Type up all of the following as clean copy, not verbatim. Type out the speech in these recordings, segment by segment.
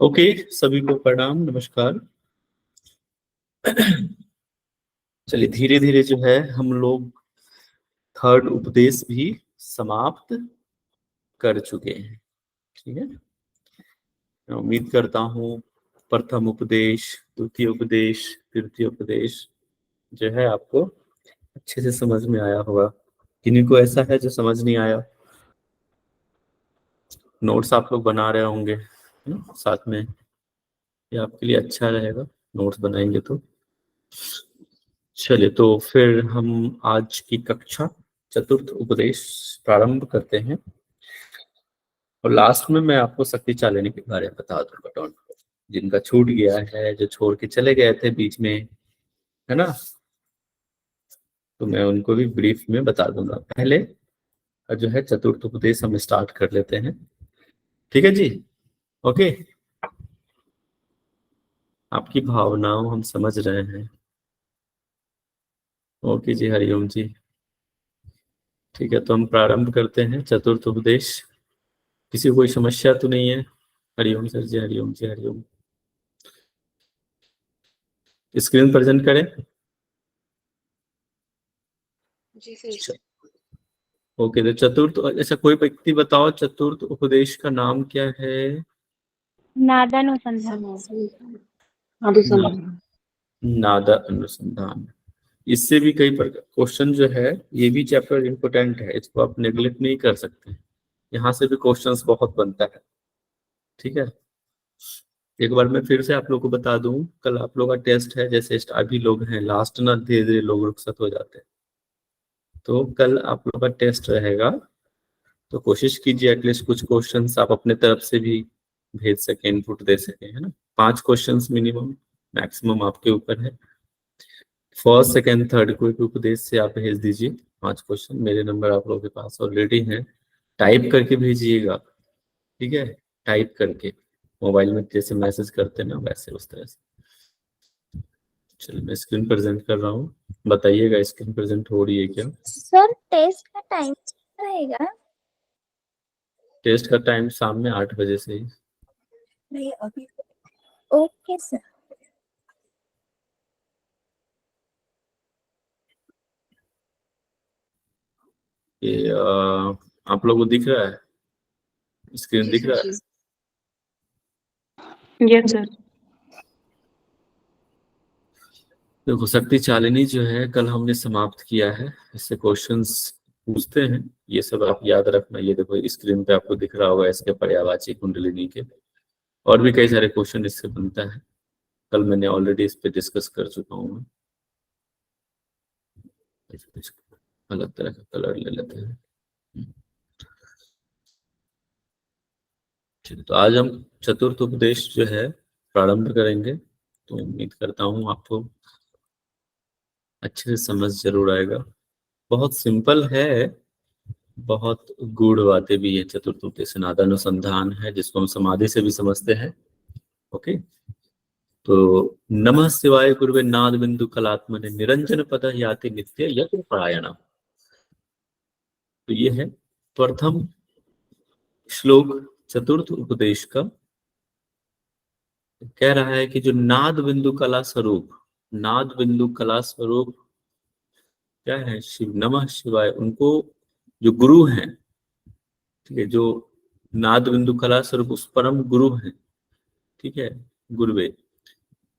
Okay, सभी को प्रणाम, नमस्कार। चलिए धीरे धीरे जो है हम लोग थर्ड उपदेश भी समाप्त कर चुके हैं। ठीक है, मैं उम्मीद करता हूँ प्रथम उपदेश, द्वितीय उपदेश, तृतीय उपदेश जो है आपको अच्छे से समझ में आया होगा। किन्हीं को ऐसा है जो समझ नहीं आया? नोट्स आप लोग बना रहे होंगे, है ना, साथ में। ये आपके लिए अच्छा रहेगा, नोट्स बनाएंगे तो। चलिए तो फिर हम आज की कक्षा चतुर्थ उपदेश प्रारंभ करते हैं। और लास्ट में मैं आपको शक्ति चालिनी के बारे में बता दूंगा, डोंट, जिनका छूट गया है, जो छोड़ के चले गए थे बीच में, है ना, तो मैं उनको भी ब्रीफ में बता दूंगा। पहले जो है चतुर्थ उपदेश हम स्टार्ट कर लेते हैं। ठीक है जी, ओके। आपकी भावनाओं हम समझ रहे हैं। ओके जी, हरिओम जी। ठीक है, तो हम प्रारंभ करते हैं चतुर्थ उपदेश। किसी को कोई समस्या तो नहीं है? हरिओम सर जी, हरिओम जी, हरिओम। स्क्रीन प्रेजेंट करें जी सर। ओके, तो चतुर्थ, अच्छा कोई व्यक्ति बताओ चतुर्थ उपदेश का नाम क्या है? नादानुसंधान। नादा अनुसंधान। इससे भी कई प्रकार क्वेश्चन जो है, ये भी चैप्टर इंपोर्टेंट है, इसको आप नेग्लेक्ट नहीं कर सकते। यहाँ से भी क्वेश्चंस बहुत बनता है। ठीक है, एक बार मैं फिर से आप लोग को बता दूं, कल आप लोग का टेस्ट है। जैसे अभी लोग हैं लास्ट ना, धीरे धीरे लोग रुखसत हो जाते हैं, तो कल आप लोग का टेस्ट रहेगा। तो कोशिश कीजिए एटलीस्ट कुछ क्वेश्चंस आप अपने तरफ से भी भेज सकें, इनपुट दे सकें, है ना। 5 क्वेश्चंस मिनिमम, मैक्सिमम आपके ऊपर है। फर्स्ट सेकंड थर्ड कोई भी उपदेश से आप भेज दीजिए 5 क्वेश्चन। मेरे नंबर आप लोगों के पास ऑलरेडी हैं, टाइप करके भेजिएगा। ठीक है, टाइप करके मोबाइल में जैसे मैसेज करते हैं ना, वैसे उस तरह से। चलिए मैं स्क्रीन प्रेजेंट कर रहा हूँ, बताइएगा स्क्रीन प्रेजेंट हो रही है क्या? सर टेस्ट का टाइम रहेगा? टेस्ट का टाइम शाम में 8 बजे से ही। नहीं अभी। Okay sir. ये आप लोगों को दिख रहा है? स्क्रीन दिख रहा है? Yes sir. देखो शक्ति चालिनी जो है कल हमने समाप्त किया है, इससे क्वेश्चंस पूछते हैं, ये सब आप याद रखना। ये देखो स्क्रीन पे आपको दिख रहा होगा इसके पर्यायवाची कुंडलिनी के, और भी कई सारे क्वेश्चन इससे बनता है। कल मैंने ऑलरेडी इस पे डिस्कस कर चुका हूँ मैं। अलग तरह का कलर ले लेते हैं। तो आज हम चतुर्थ उपदेश जो है प्रारंभ करेंगे, तो उम्मीद करता हूँ आपको अच्छे से समझ जरूर आएगा। बहुत सिंपल है, बहुत गूढ़ बातें भी है। चतुर्थ उपदेश नादानुसंधान है, जिसको हम समाधि से भी समझते हैं। ओके, तो नमः शिवाय गुरुवे नाद बिंदु कलात्मने निरंजन पद याति नित्य यत्र परायण। तो ये है प्रथम श्लोक चतुर्थ उपदेश का। कह रहा है कि जो नाद बिंदु कला स्वरूप, नाद बिंदु कला स्वरूप क्या है? शिव, नमः शिवाय। उनको जो गुरु हैं, ठीक है, जो नाद बिंदु कला स्वरूप उस परम गुरु हैं, ठीक है, गुरुवे,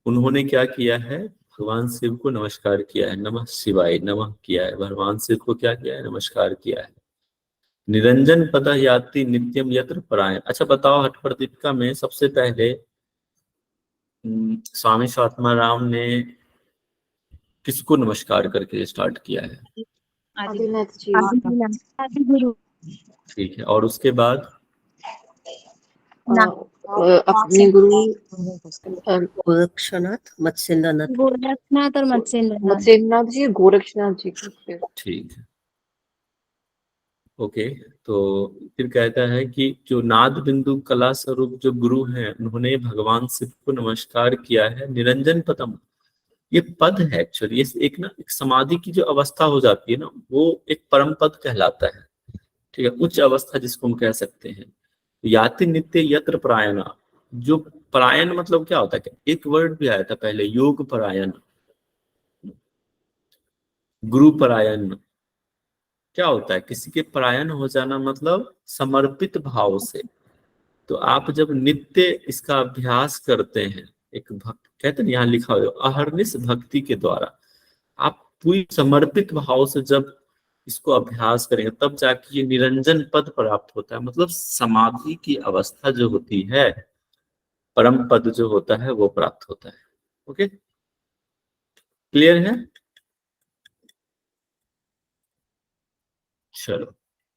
उन्होंने क्या किया है? भगवान शिव को नमस्कार किया है, नमः शिवाय, नमः किया है, भगवान शिव को क्या किया है? नमस्कार किया है। निरंजन पद याति नित्यम यत्र परायण। अच्छा बताओ, हठ प्रदीपिका में सबसे पहले स्वामी स्वात्मा राम ने किसको नमस्कार करके स्टार्ट किया है? आदिनाथ जी। आदि गुरु। ठीक है, और उसके बाद अपने गुरु गोरक्षनाथ, मत्स्येंद्रनाथ। गोरखनाथ और मत्स्येंद्रनाथ। मत्स्येंद्रनाथ जी, गोरक्षनाथ जी को फिर। ठीक है, ओके। तो फिर कहता है कि जो नाद बिंदु कला स्वरूप जो गुरु हैं, उन्होंने भगवान शिव को नमस्कार किया है। निरंजन पदम, ये पद है एक्चुअली, ये एक ना एक समाधि की जो अवस्था हो जाती है ना, वो एक परम पद कहलाता है। ठीक है, उच्च अवस्था जिसको हम कह सकते हैं। याति नित्य यत्र प्रायणा, जो परायण मतलब क्या होता है, क्या एक वर्ड भी आया था पहले, योग परायण, गुरु परायण। क्या होता है, किसी के परायण हो जाना मतलब समर्पित भाव से। तो आप जब नित्य इसका अभ्यास करते हैं, एक भक्त कहते हैं यहाँ लिखा हुआ अहर्निश भक्ति के द्वारा, आप पूरी समर्पित भाव से जब इसको अभ्यास करेंगे तब जाके ये निरंजन पद प्राप्त होता है। मतलब समाधि की अवस्था जो होती है, परम पद जो होता है वो प्राप्त होता है। ओके, क्लियर है? चलो,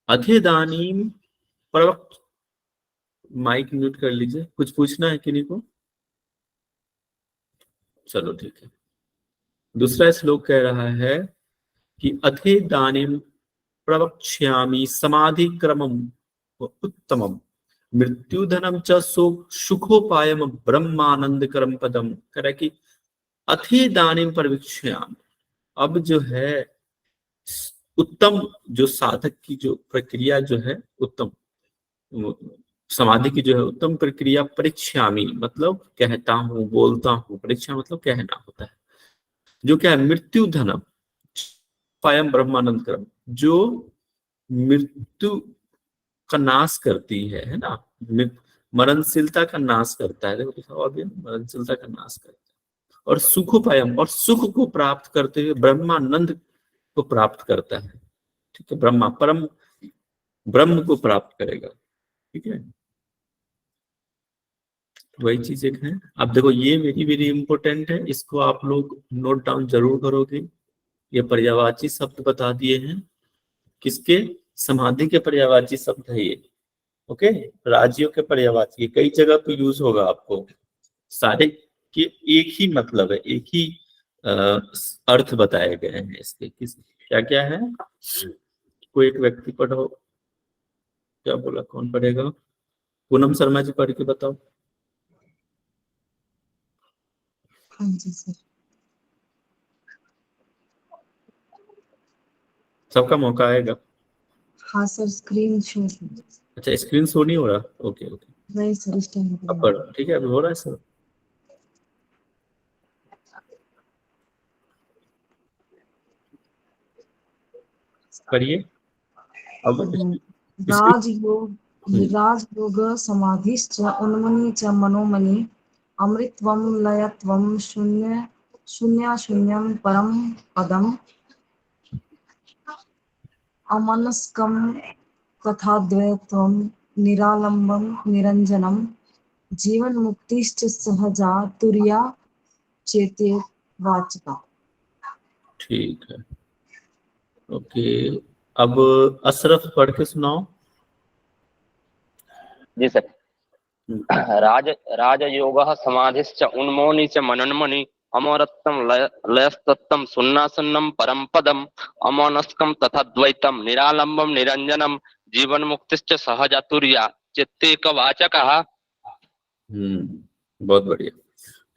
अधिदानीम प्रवक्त, माइक म्यूट कर लीजिए, कुछ पूछना है किन्हीं को? चलो ठीक है। दूसरा श्लोक कह रहा है कि अधिदानीम प्रवक्ष्यामि समाधि क्रमम उत्तमम मृत्युधनम च सुखोपायम ब्रह्मानंदकरम पदम। कह रहा है कि अधिदानीम प्रवक्ष्यामि, अब जो है उत्तम जो साधक की जो प्रक्रिया जो है, उत्तम समाधि की जो है उत्तम प्रक्रिया, परीक्षामी मतलब कहता हूँ, बोलता हूँ, परीक्षा मतलब कहना होता है, जो क्या है मृत्यु धनम पायम ब्रह्मानंद क्रम, जो मृत्यु का नाश करती है ना, मरणशीलता का नाश करता है। देखो लिखा हुआ भी है, मरणशीलता का नाश करता है, और सुखोपायम, और सुख को प्राप्त करते हुए ब्रह्मानंद को प्राप्त करता है। ठीक है, ब्रह्मा परम ब्रह्म को प्राप्त करेगा। ठीक है, वही चीज एक है। अब देखो ये वेरी वेरी इंपॉर्टेंट है, इसको आप लोग नोट डाउन जरूर करोगे। ये पर्यायवाची शब्द बता दिए हैं, किसके, समाधि के पर्यायवाची शब्द है ये। ओके, राज्यों के पर्यायवाची कई जगह पे यूज होगा आपको, सारे के एक ही मतलब है, एक ही अर्थ बताए गए हैं इसके। किस क्या क्या है, कोई एक व्यक्ति पढ़ो, क्या बोला, कौन पढ़ेगा? पूनम शर्मा जी पढ़ के बताओ। हाँ जी सर। सबका मौका आएगा। हाँ सर, स्क्रीन शो। अच्छा, स्क्रीन शो नहीं हो रहा? ओके ओके, नहीं सर, इस टाइम अब पढ़ो। ठीक है, अभी हो रहा है सर। पढ़िए अब राजयोग समाधिश्च उन्मनी च मनोमणि अमृतत्वं लयत्वं शून्यं परम पदम अमनस्कं तथा द्वैत्वं निरालंबं निरंजनम जीवन मुक्तिश्च सहजा तुर्या चेते वाचका। ठीक है, ओके। अब अशरफ पढ़ के सुनाओ। जी सर। राजयोगः समाधिश्च उन्मोनि च मनन्मनि अमरत्वं लयस्तत्त्वं सुन्नासन्नं परम पदम अमनस्कं तथा द्वैतं निरालंबं निरंजनम जीवन मुक्तिश्च सहजातुर्या चित्तेकवाचकः। बहुत बढ़िया।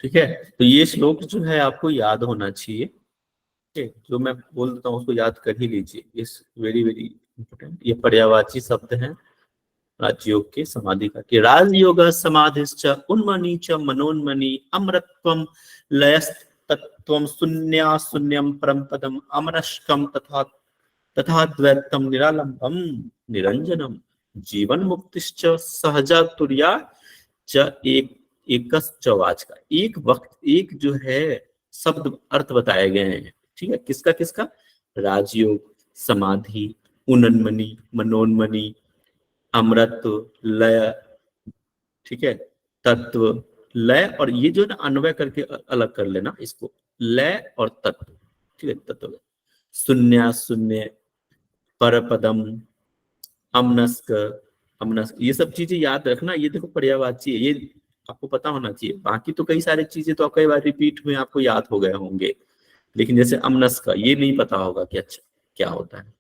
ठीक है, तो ये श्लोक जो है आपको याद होना चाहिए। जो मैं बोल देता हूँ उसको याद कर ही लीजिए, ये वेरी वेरी इंपोर्टेंट। ये पर्यायवाची शब्द है राजयोग के, समाधि का, कि राजयोग समाधिश्च उन्मनी च मनोन्मनी अमृतत्वं लयस्तत्त्वं शून्यं परम पदम अमनस्कं तथा द्वैतम निरालंबम निरंजनम जीवन मुक्तिश्च सहजा तुर्या च एकश्च वाचका। एक वक्त एक जो है शब्द अर्थ बताए गए हैं। ठीक है, किसका किसका? राजयोग, समाधि, उन्मनी, मनोन्मनी, अमृत, लय, ठीक है, तत्व, लय, और ये जो ना अन्वय करके अलग कर लेना इसको, लय और तत्व। ठीक है, तत्व, शून्य, परपदम, अमनस्क, ये सब चीजें याद रखना। ये देखो पर्यायवाची है, ये आपको पता होना चाहिए। बाकी तो कई सारी चीजें तो कई बार रिपीट हुए, आपको याद हो गए होंगे, लेकिन जैसे अमनस्क का ये नहीं पता होगा कि अच्छा क्या होता है।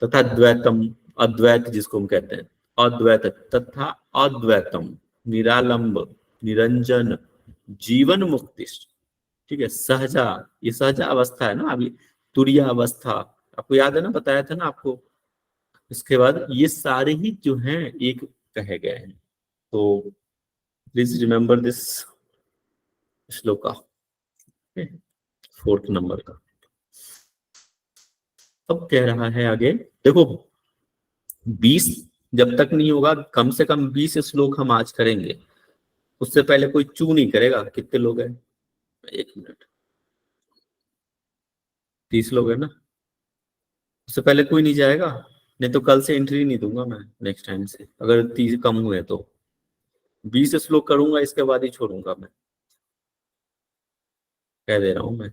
तथा द्वैतम, अद्वैत जिसको हम कहते हैं, अद्वैत, तथा अद्वैतम, निरालंब, निरंजन, जीवन मुक्ति। ठीक है, सहजा, ये सहजा अवस्था है ना, अभी तुरिया अवस्था आपको याद है ना, बताया था ना आपको। इसके बाद ये सारे ही जो हैं एक कहे गए हैं। तो please remember this shloka, 4th number का। अब कह रहा है आगे, देखो 20 जब तक नहीं होगा, कम से कम 20 श्लोक हम आज करेंगे, उससे पहले कोई चू नहीं करेगा। कितने लोग हैं? 1 मिनट, 30 लोग हैं ना, उससे पहले कोई नहीं जाएगा। नहीं तो कल से एंट्री नहीं दूंगा मैं, नेक्स्ट टाइम से अगर 30 कम हुए तो 20 श्लोक करूंगा, इसके बाद ही छोड़ूंगा मैं, कह दे रहा हूं मैं।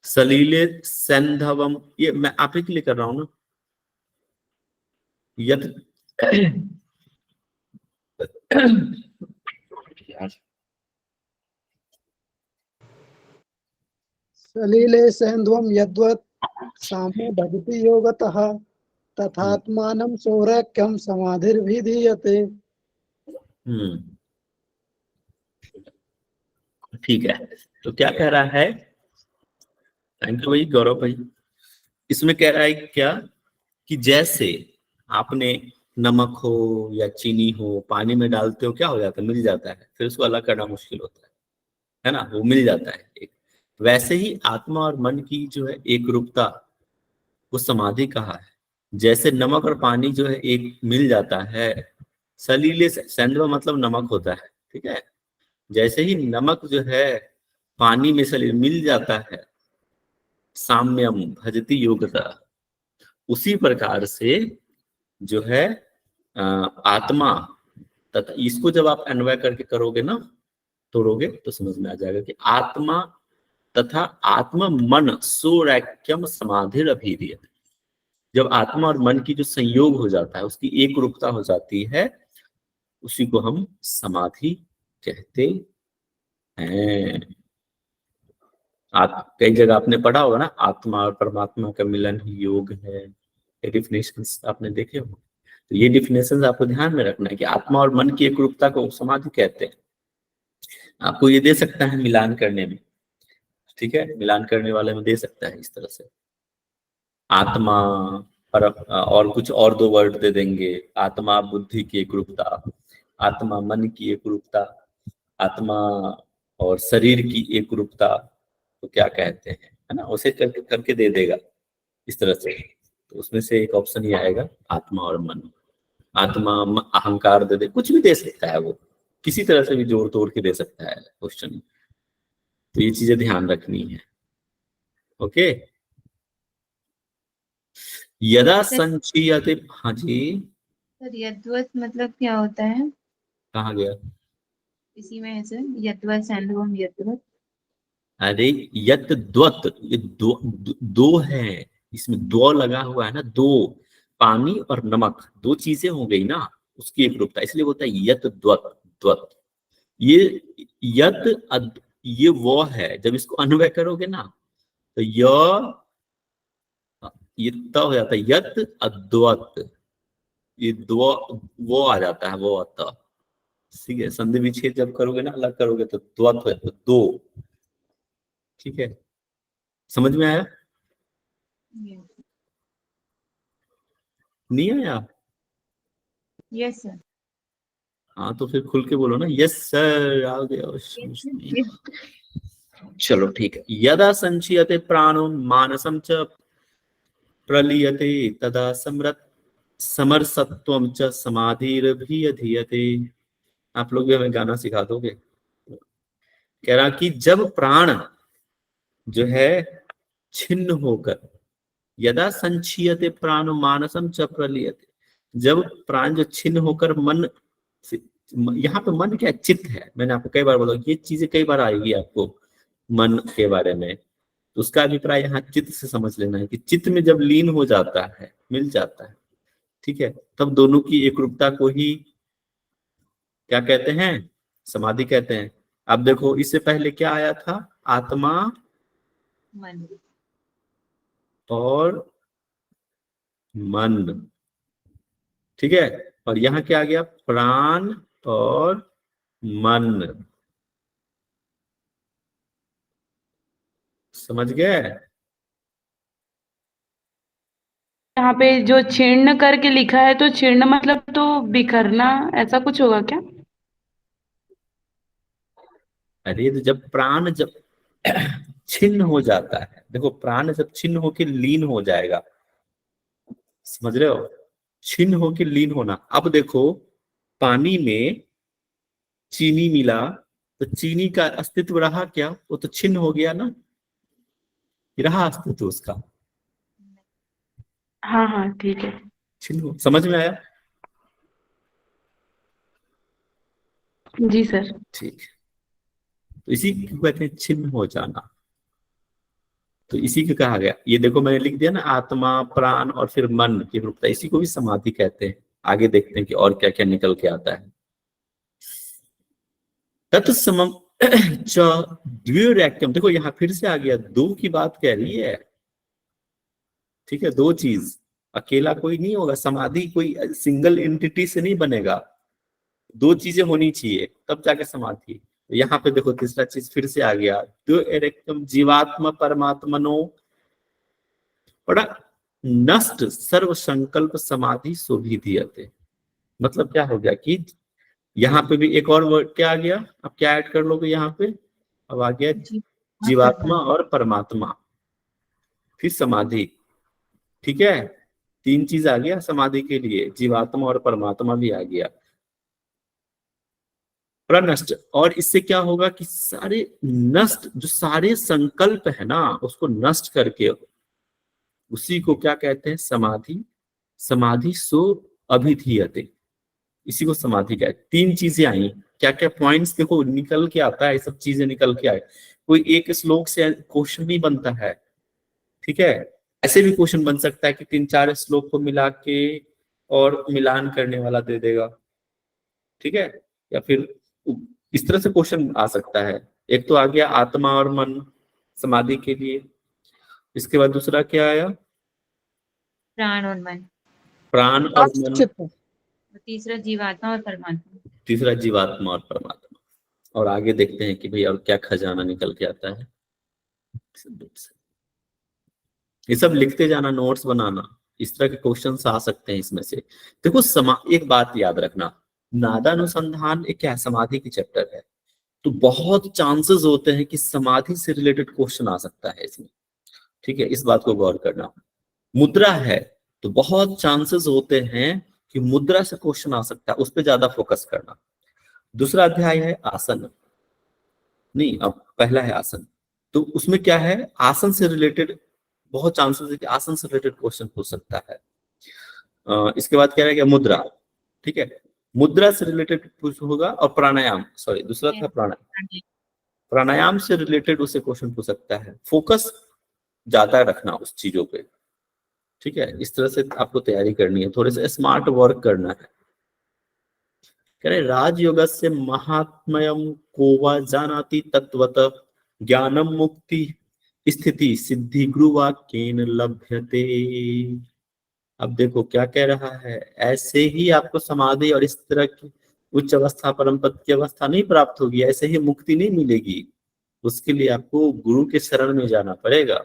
सलीले सैंधवम, ये मैं आप ही के लिए कर रहा हूं ना। यत सलिले सेन्ध्वं यद्वत् साम्य भजति योगतः तथात्मानं सौरक्यं समाधिर्भिधीयते। ठीक है, तो क्या कह रहा है? थैंक यू भाई, गौरव भाई। इसमें कह रहा है क्या कि जैसे आपने नमक हो या चीनी हो पानी में डालते हो, क्या हो जाता है? मिल जाता है, फिर उसको अलग करना मुश्किल होता है ना, वो मिल जाता है एक। वैसे ही आत्मा और मन की जो है एक रूपता, वो समाधि कहा है। जैसे नमक और पानी जो है एक मिल जाता है, सलीले से, सेंधवा मतलब नमक होता है, ठीक है। जैसे ही नमक जो है पानी में सलील मिल जाता है, साम्यम भजति योगता, उसी प्रकार से जो है आत्मा तथा, इसको जब आप अन्वय करके करोगे ना, तोड़ोगे तो समझ में आ जाएगा कि आत्मा तथा आत्म मन सोरैक्यम समाधिर अभिधीयते। जब आत्मा और मन की जो संयोग हो जाता है, उसकी एक रूपता हो जाती है, उसी को हम समाधि कहते हैं। कई जगह आपने पढ़ा होगा ना, आत्मा और परमात्मा का मिलन ही योग है, ये डिफिनेशंस आपने देखे हो। तो ये डिफिनेशंस आपको ध्यान में रखना है कि आत्मा और मन की एक रूपता को समाधि कहते हैं। आपको ये दे सकता है मिलान करने में, ठीक है, मिलान करने वाले में दे सकता है इस तरह से, आत्मा और कुछ और 2 वर्ड दे देंगे, आत्मा बुद्धि की एक रूपता, आत्मा मन की एक रूपता, आत्मा और शरीर की एक रूपता, तो क्या कहते हैं, है ना, उसे करके करके दे देगा इस तरह से। तो उसमें से एक ऑप्शन ही आएगा आत्मा और मन। आत्मा अहंकार दे दे, कुछ भी दे सकता है, वो किसी तरह से भी जोड़ तोड़ के दे सकता है क्वेश्चन। तो ये चीजें ध्यान रखनी है, ओके। यदा संचीयते, हाँ जी, सर यद्वत मतलब क्या होता है? कहाँ गया? इसी में है सर, यद्वत सैंधवम यद्वत। अरे यत द्वत, ये दो है, इसमें दो लगा हुआ है ना, दो, पानी और नमक, 2 चीजें हो गई ना, उसकी एक रूपता, इसलिए बोलता है यत द्वत। द्वत, ये ये वो है, जब इसको अन्वय करोगे ना, तो ये त हो जाता है यत अद्वत, ये दो वो आ जाता है, वो अत, ठीक है। संधि विच्छेद जब करोगे ना, अलग करोगे तो द्वत हो जाता है, 2, ठीक है। समझ में आया? नहीं आया? Yes sir. हाँ तो फिर खुल के बोलो ना, यस सर, आ गया। चलो ठीक है। यदा संचयते प्राणो मानसम च प्रलीयते तदा समरसत्वम च समाधिरभिधीयते। आप लोग भी हमें गाना सिखा दोगे? कह रहा कि जब प्राण जो है छिन्न होकर, यदा संचीयते प्राण मानसम च प्रलीयते, जब प्राण जो छिन्न होकर मन, यहाँ पे मन क्या, चित्त है। मैंने आपको कई बार बोला, ये चीजें कई बार आएगी आपको मन के बारे में, तो उसका अभिप्राय यहाँ चित्त से समझ लेना है कि चित्त में जब लीन हो जाता है, मिल जाता है, ठीक है, तब दोनों की एक रूपता को ही क्या कहते हैं? समाधि कहते हैं। अब देखो, इससे पहले क्या आया था? आत्मा मन और मन, ठीक है। और यहाँ क्या आ गया? प्राण और मन। समझ गए? यहाँ पे जो छीर्ण करके लिखा है, तो छीर्ण मतलब तो बिखरना, ऐसा कुछ होगा क्या? अरे तो जब प्राण जब छिन्न हो जाता है, देखो प्राण जब छिन्न होके लीन हो जाएगा, समझ रहे हो, छिन्न होके लीन होना। अब देखो पानी में चीनी मिला तो चीनी का अस्तित्व रहा क्या? वो तो छिन्न हो गया ना, रहा अस्तित्व उसका? हाँ हाँ ठीक है। छिन्न हो, समझ में आया? जी सर। ठीक है, तो इसी को कहते हैं छिन्न हो जाना। तो इसी को कहा गया, ये देखो मैंने लिख दिया ना, आत्मा, प्राण और फिर मन की रूपता, इसी को भी समाधि कहते हैं। आगे देखते हैं कि और क्या क्या निकल के आता है। तत्समम च द्व्युरेक्यम, देखो यहाँ फिर से आ गया, दो की बात कह रही है। ठीक है, दो चीज, अकेला कोई नहीं होगा, समाधि कोई सिंगल एंटिटी से नहीं बनेगा, दो चीजें होनी चाहिए तब जाके समाधि। तो यहाँ पे देखो तीसरा चीज फिर से आ गया, द्व्युरेक्यम जीवात्मा परमात्मनो बड़ा नष्ट सर्व संकल्प समाधि शोभिधीयते। मतलब क्या हो गया कि यहाँ पे भी एक और वर्ड क्या आ गया, अब क्या ऐड कर लोगे यहाँ पे? अब आ गया जीवात्मा और परमात्मा, फिर समाधि। ठीक है, तीन चीज आ गया समाधि के लिए, जीवात्मा और परमात्मा भी आ गया। प्रनष्ट, और इससे क्या होगा कि सारे नष्ट, जो सारे संकल्प है ना उसको नष्ट करके, उसी को क्या कहते हैं? समाधि। समाधि सो अभिधीयते, इसी को समाधि कहते हैं। तीन चीजें आई, क्या क्या पॉइंट्स देखो निकल के आता है, सब चीजें निकल के आए। कोई एक श्लोक से क्वेश्चन नहीं बनता है, ठीक है, ऐसे भी क्वेश्चन बन सकता है कि तीन चार श्लोक को मिला के और मिलान करने वाला दे देगा, ठीक है, या फिर इस तरह से क्वेश्चन आ सकता है। एक तो आ गया आत्मा और मन समाधि के लिए, इसके बाद दूसरा क्या आया? प्राण और मन, प्राण और मन, चित्त। और तीसरा जीवात्मा और परमात्मा। तीसरा जीवात्मा और परमात्मा। और आगे देखते हैं कि भाई और क्या खजाना निकल के आता है। ये सब लिखते जाना, नोट्स बनाना, इस तरह के क्वेश्चंस आ सकते हैं इसमें से। देखो एक बात याद रखना, नादानुसंधान एक क्या है? समाधि की चैप्टर है, तो बहुत चांसेस होते हैं कि समाधि से रिलेटेड क्वेश्चन आ सकता है इसमें। ठीक है, इस बात को गौर करना। मुद्रा है तो बहुत चांसेस होते हैं कि मुद्रा से क्वेश्चन आ सकता है, उस पर ज्यादा फोकस करना। दूसरा अध्याय है आसन, नहीं अब पहला है आसन, तो उसमें क्या है? आसन से रिलेटेड बहुत चांसेस है कि आसन से रिलेटेड क्वेश्चन पूछ सकता है। इसके बाद क्या रहेगा? मुद्रा, ठीक है, मुद्रा से रिलेटेड कुछ होगा। और प्राणायाम, सॉरी दूसरा था प्राणायाम, प्राणायाम से रिलेटेड उससे क्वेश्चन पूछ सकता है। फोकस ज्यादा रखना उस चीजों पे, ठीक है, इस तरह से आपको तैयारी करनी है, थोड़े से स्मार्ट वर्क करना है। कह रहे राजयोगस्य महात्म्यम को वा जानाति तत्वतः ज्ञानम मुक्ति स्थिति सिद्धि गुरुवाक्येन लभ्यते। अब देखो क्या कह रहा है, ऐसे ही आपको समाधि और इस तरह की उच्च अवस्था, परम पद की अवस्था नहीं प्राप्त होगी, ऐसे ही मुक्ति नहीं मिलेगी। उसके लिए आपको गुरु के शरण में जाना पड़ेगा।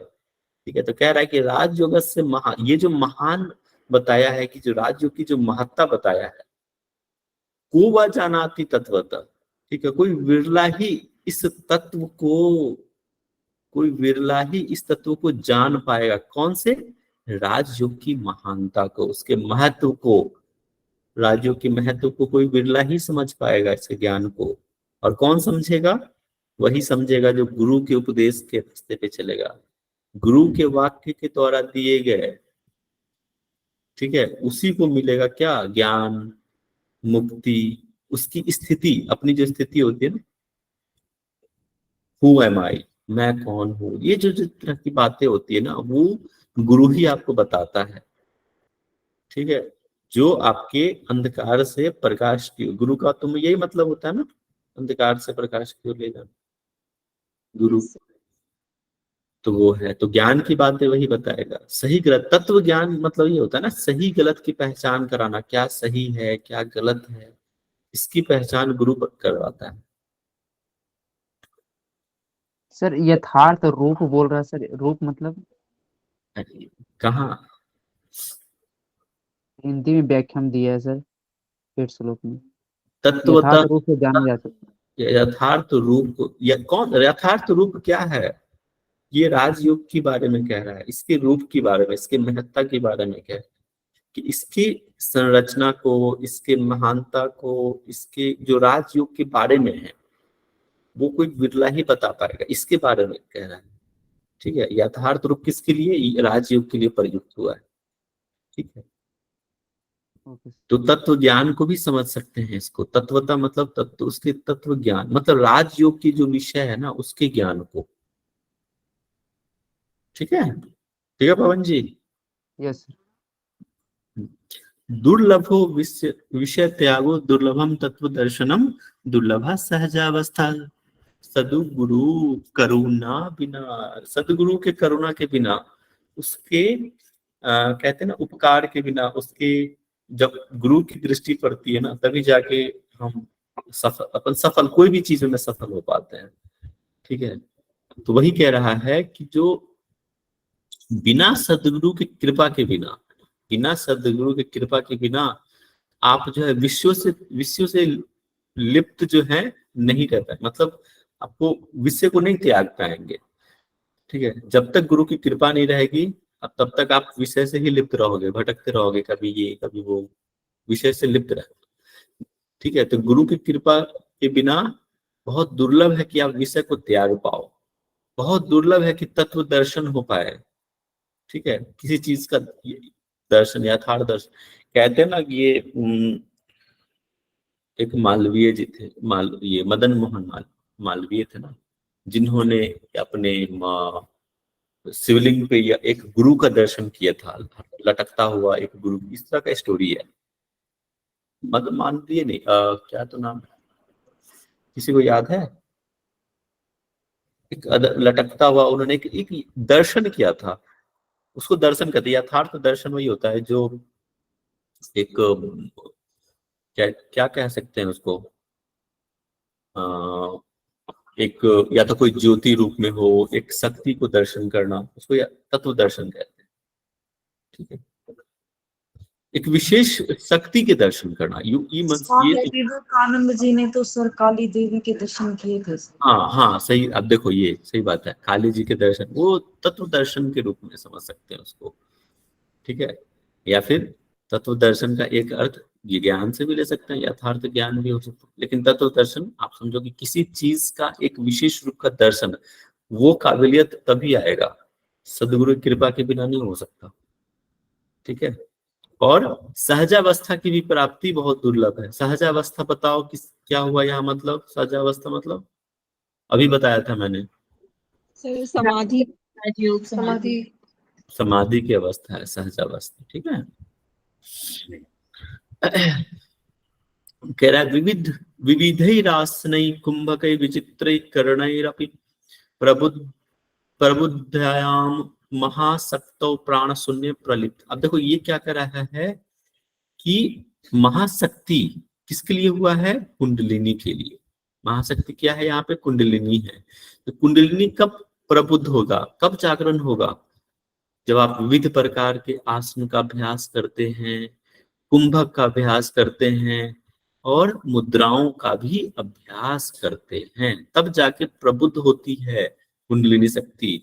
ठीक है, तो कह रहा है कि राजयोग से ये जो महान बताया है, कि जो राजयोग की जो महत्ता बताया है, को वा जानाति तत्वतः, ठीक है, कोई विरला ही इस तत्व को जान पाएगा। कौन से? राजयोग की महानता को, उसके महत्व को, राजयोग के महत्व को कोई विरला ही समझ पाएगा, इसके ज्ञान को। और कौन समझेगा? वही समझेगा जो गुरु के उपदेश के रास्ते पे चलेगा, गुरु के वाक्य के द्वारा दिए गए, ठीक है, उसी को मिलेगा क्या? ज्ञान, मुक्ति, उसकी स्थिति, अपनी जो स्थिति होती है ना, हु एम आई, मैं कौन हूँ, ये जो जिस तरह की बातें होती है ना, वो गुरु ही आपको बताता है। ठीक है, जो आपके अंधकार से प्रकाश की, गुरु का तुम यही मतलब होता है ना, अंधकार से प्रकाश की ओर ले जाना, गुरु। तो वो है, तो ज्ञान की बातें वही बताएगा। सही गलत तत्व ज्ञान मतलब ये होता है ना, सही गलत की पहचान कराना, क्या सही है क्या गलत है, इसकी पहचान गुरु करवाता है। सर यथार्थ रूप बोल रहा है सर, रूप मतलब अरे, कहाँ? हिंदी में व्याख्या में दिया है सर 8 श्लोक में। तत्वतः यथार्थ रूप से जाना जा सकता है। यथार्थ रूप कौन यथार्थ रूप क्या है? ये राजयोग के बारे में कह रहा है, इसके रूप के बारे में, इसके महत्ता के बारे में कह रहा है कि इसकी संरचना को, इसके महानता को, इसके जो राजयोग के बारे में है वो कोई बिरला ही बता पाएगा, इसके बारे में कह रहा है। ठीक है, यथार्थ रूप किसके लिए? राजयोग के लिए प्रयुक्त हुआ है। ठीक है, ओके सर। तो तत्व ज्ञान को भी समझ सकते हैं इसको। तत्वता मतलब तत्व, उसके तत्व ज्ञान मतलब राजयोग की जो विषय है ना उसके ज्ञान को। ठीक है, ठीक है पवन जी। Yes sir. दुर्लभो विषय त्यागो दुर्लभम तत्व दर्शनम दुर्लभा सहजावस्था सदगुरु करुणा बिना। सदगुरु के करुणा के बिना, उसके कहते हैं ना उपकार के बिना, उसके जब गुरु की दृष्टि पड़ती है ना तभी जाके हम सफल कोई भी चीजों में सफल हो पाते हैं। ठीक है, तो वही कह रहा है कि जो बिना सदगुरु की कृपा के बिना सदगुरु की कृपा के बिना आप जो है विश्व से लिप्त जो है नहीं रह पाए, मतलब आपको विषय को नहीं त्याग पाएंगे। ठीक है, जब तक गुरु की कृपा नहीं रहेगी अब तब तक आप विषय से ही लिप्त रहोगे, भटकते रहोगे, कभी ये कभी वो, विषय से लिप्त रहोगे। ठीक है, तो गुरु की कृपा के बिना बहुत दुर्लभ है कि आप विषय को त्याग पाओ, बहुत दुर्लभ है कि तत्व दर्शन हो पाए। ठीक है, किसी चीज का दर्शन, यथार्थ दर्शन। कहते हैं ना कि ये एक मालवीय जी थे, ये मदन मोहन मालवीय थे ना, जिन्होंने अपने शिवलिंग पे या एक गुरु का दर्शन किया था, लटकता हुआ एक गुरु, इस तरह का स्टोरी है। मदन मालवीय नहीं, क्या तो नाम है, किसी को याद है? एक लटकता हुआ उन्होंने एक दर्शन किया था, उसको दर्शन कहते हैं। यथार्थ दर्शन वही होता है जो एक क्या कह सकते हैं उसको, एक या तो कोई ज्योति रूप में हो, एक शक्ति को दर्शन करना, उसको तत्व दर्शन कहते हैं। ठीक है, एक विशेष शक्ति के दर्शन करना। विवेकानंद जी ने तो सर काली देवी के दर्शन किए थे। हाँ सही। अब देखो ये सही बात है, काली जी के दर्शन वो तत्व दर्शन के रूप में समझ सकते हैं उसको। ठीक है, या फिर तत्व दर्शन का एक अर्थ ये ज्ञान से भी ले सकते हैं, यथार्थ ज्ञान भी हो सकता है, लेकिन तत्व दर्शन आप समझो कि किसी चीज का एक विशेष रूप का दर्शन, वो काबिलियत तभी आएगा, सदगुरु की कृपा के बिना नहीं हो सकता। ठीक है, और सहजावस्था की भी प्राप्ति बहुत दुर्लभ है। सहजावस्था बताओ क्या हुआ यहाँ, मतलब सहजावस्था मतलब अभी बताया था मैंने, समाधि राजयोग समाधि। समाधि की अवस्था है सहजावस्था। ठीक है, कह रहा है विविधैरासनै कुंभकै विचित्रै कर्णैरपि प्रबुद्धायाम महाशक्तौ प्राण शून्य प्रलिप्त। अब देखो ये क्या कर रहा है कि महाशक्ति किसके लिए हुआ है? कुंडलिनी के लिए। महाशक्ति क्या है यहाँ पे? कुंडलिनी है। तो कुंडलिनी कब प्रबुद्ध होगा, कब जागरण होगा? जब आप विविध प्रकार के आसन का अभ्यास करते हैं, कुंभक का अभ्यास करते हैं और मुद्राओं का भी अभ्यास करते हैं, तब जाके प्रबुद्ध होती है कुंडलिनी शक्ति।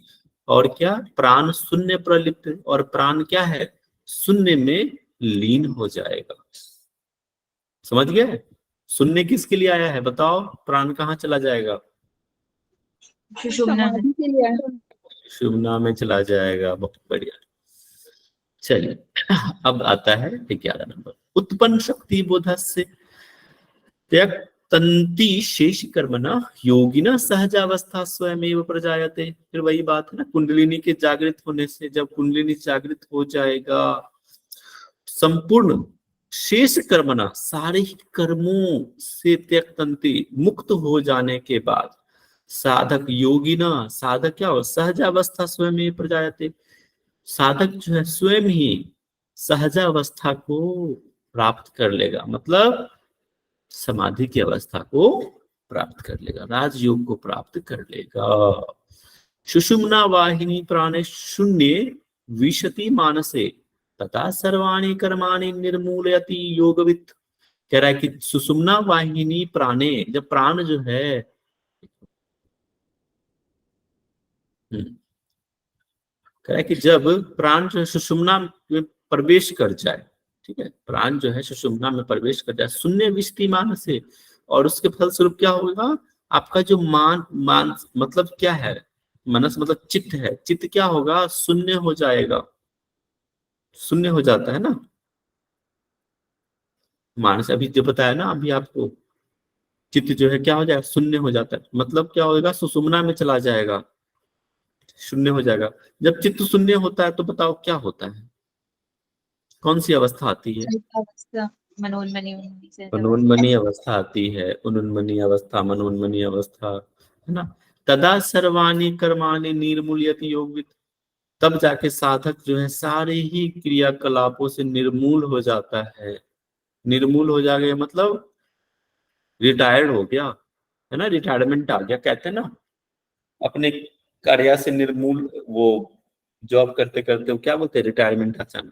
और क्या? प्राण शून्य प्रलिप्त, और प्राण क्या है? शून्य में लीन हो जाएगा। समझ गए? शून्य किसके लिए आया है बताओ? प्राण कहाँ चला जाएगा? शुभना में चला जाएगा। बहुत बढ़िया। चलिए अब आता है 11 नंबर। उत्पन्न शक्ति बोधस्य त्यक्तन्ति शेष कर्मणा योगिना सहजावस्था स्वयमेव प्रजायते। फिर वही बात है ना, कुंडलिनी के जागृत होने से, जब कुंडलिनी जागृत हो जाएगा, संपूर्ण शेष कर्मणा सारे ही कर्मों से त्यक्तन्ति मुक्त हो जाने के बाद साधक योगिना, साधक क्या हो? सहजावस्था स्वयं प्रजायते। साधक जो है स्वयं ही सहजावस्था को प्राप्त कर लेगा, मतलब समाधि की अवस्था को प्राप्त कर लेगा, राजयोग को प्राप्त कर लेगा। सुषुम्ना वाहिनी प्राणे शून्य विशति मानसे तथा सर्वाणि कर्माणि निर्मूलयति योगवित्। कह रहा है कि सुषुम्ना वाहिनी प्राणे, जब प्राण जो है कह रहा है कि जब प्राण जो है सुषुम्ना में प्रवेश कर जाए, ठीक है, प्राण जो है सुषुम्ना में प्रवेश कर जाए शून्य विष्टि मान से, और उसके फलस्वरूप क्या होगा, आपका जो मान मतलब क्या है, मनस मतलब चित्त है, चित्त क्या होगा, शून्य हो जाएगा, शून्य हो जाता है ना। मानस अभी जो बताया ना अभी आपको, चित्त जो है क्या हो जाएगा, शून्य हो जाता है, मतलब क्या होगा, सुषुम्ना में चला जाएगा, शून्य हो जाएगा। जब चित्त शून्य होता है तो बताओ क्या होता है, कौन सी अवस्था आती है, अवस्था मनोन्मनी उन्मनी से मनोन्मनी अवस्था आती है, उन्मनी अवस्था, मनोन्मनी अवस्था, है ना। तदा सर्वाणि कर्माणि निर्मूल्यति योगवित्, तब जाके साधक जो है सारे ही क्रियाकलापों से निर्मूल हो जाता है। निर्मूल हो जाएगा मतलब रिटायर्ड हो गया, है ना, रिटायरमेंट आ गया, कहते हैं ना अपने कार्य से निर्मूल, वो जॉब करते करते वो क्या बोलते हैं, रिटायरमेंट आ जाना,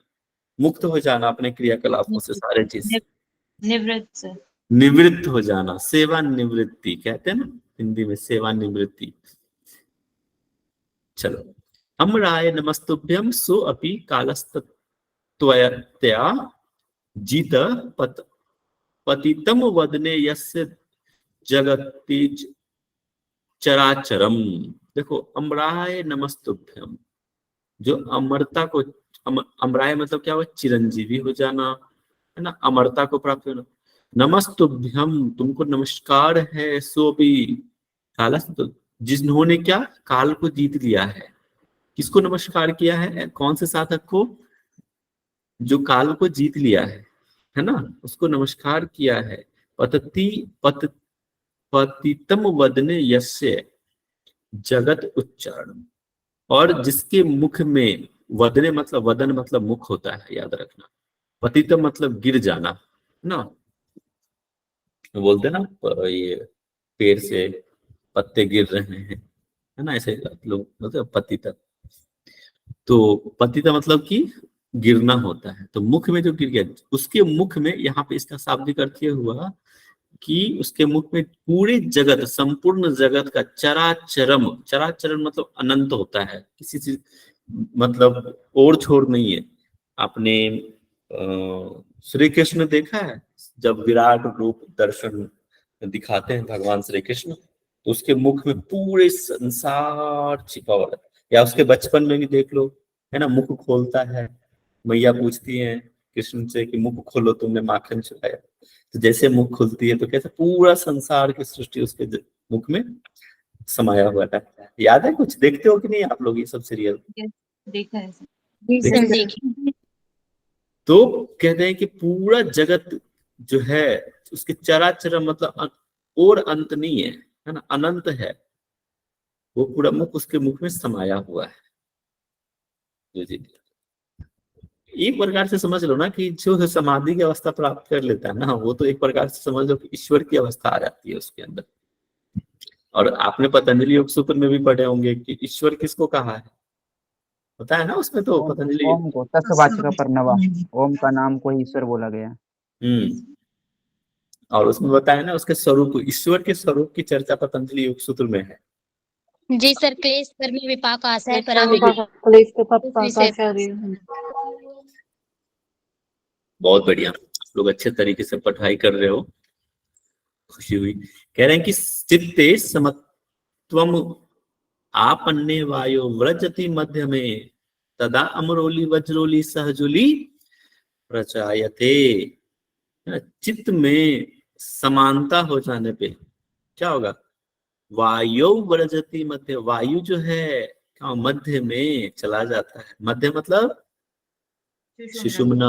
मुक्त हो जाना अपने क्रियाकलापों से, सारे चीज निवृत्त से निवृत्त हो जाना, सेवा निवृत्ति कहते हैं ना हिंदी में, सेवा निवृत्ति। चलो, अम्राय नमस्तुभ्यम सो अपि कालस्तत्वया जीत पतितम वदने यस्य जगति चराचरम। देखो, अम्राय नमस्तुभ्यम, जो अमरता को अमराय मतलब क्या हुआ, चिरंजीवी हो जाना, है ना, अमरता को प्राप्त होना। नमस्तुभ्यम, तुमको नमस्कार है, सो भी कालस्तु, जिन्होंने क्या, काल को जीत लिया है। किसको नमस्कार किया है, कौन से साधक को, जो काल को जीत लिया है ना, उसको नमस्कार किया है। पतितम वदने यस्य जगत उच्चारण, और जिसके मुख में, वदने मतलब वदन मतलब मुख होता है, याद रखना। पतितम मतलब गिर जाना ना, बोलते ना ये पेड़ से पत्ते गिर रहे हैं, है ना, ऐसे लोग मतलब पतिता। तो पतिता मतलब कि गिरना होता है, तो मुख में जो गिर गया, उसके मुख में, यहाँ पे इसका शाब्दिक अर्थ ये हुआ कि उसके मुख में पूरे जगत, संपूर्ण जगत का चराचरम, चराचरम मतलब अनंत होता है, किसी चीज मतलब ओर छोर नहीं है। आपने श्री कृष्ण देखा है, जब विराट रूप दर्शन दिखाते हैं भगवान श्री कृष्ण, तो उसके मुख में पूरे संसार छिपा हुआ है। या उसके बचपन में भी देख लो, है ना, मुख खोलता है, मैया पूछती है कृष्ण से कि मुख खोलो, तुमने माखन चुराया, तो जैसे मुख खुलती है तो कैसे पूरा संसार की सृष्टि उसके मुख में समाया हुआ है। याद है, कुछ देखते हो कि नहीं आप लोग ये सब सीरियल? देखा है सर। देखते? तो कहते हैं कि पूरा जगत जो है उसके चराचर मतलब और अंत नहीं है ना, अनंत है, वो पूरा मुख उसके मुख में समाया हुआ है। जी, एक प्रकार से समझ लो ना कि जो समाधि की अवस्था प्राप्त कर लेता है ना, वो तो एक प्रकार से समझ लो कि ईश्वर की अवस्था आ जाती है उसके अंदर। और आपने पतंजलि योग सूत्र में भी पढ़े होंगे कि ईश्वर किसको कहा है, पता है ना उसमें तो पतंजलि। ओम को तत्वाचक परनवा, ओम का नाम को ही ईश्वर बोला गया। और उसमें बताया ना उसके स्वरूप, ईश्वर के स्वरूप की चर्चा पतंजलि योग सूत्र में है। जी सर, क्लेश कर्म विपाक आश्रय बहुत बढ़िया, आप लोग अच्छे तरीके से पढ़ाई कर रहे हो, खुशी हुई। कह रहे हैं कि चित्ते समत्वम आपन्ने वायो व्रजति मध्य में, तदा अमरोली वज्रोली सहजुली प्रचायते। चित्त में समानता हो जाने पे क्या होगा, वायु व्रजति मध्य, वायु जो है क्या मध्य में चला जाता है, मध्य मतलब सुषुम्ना,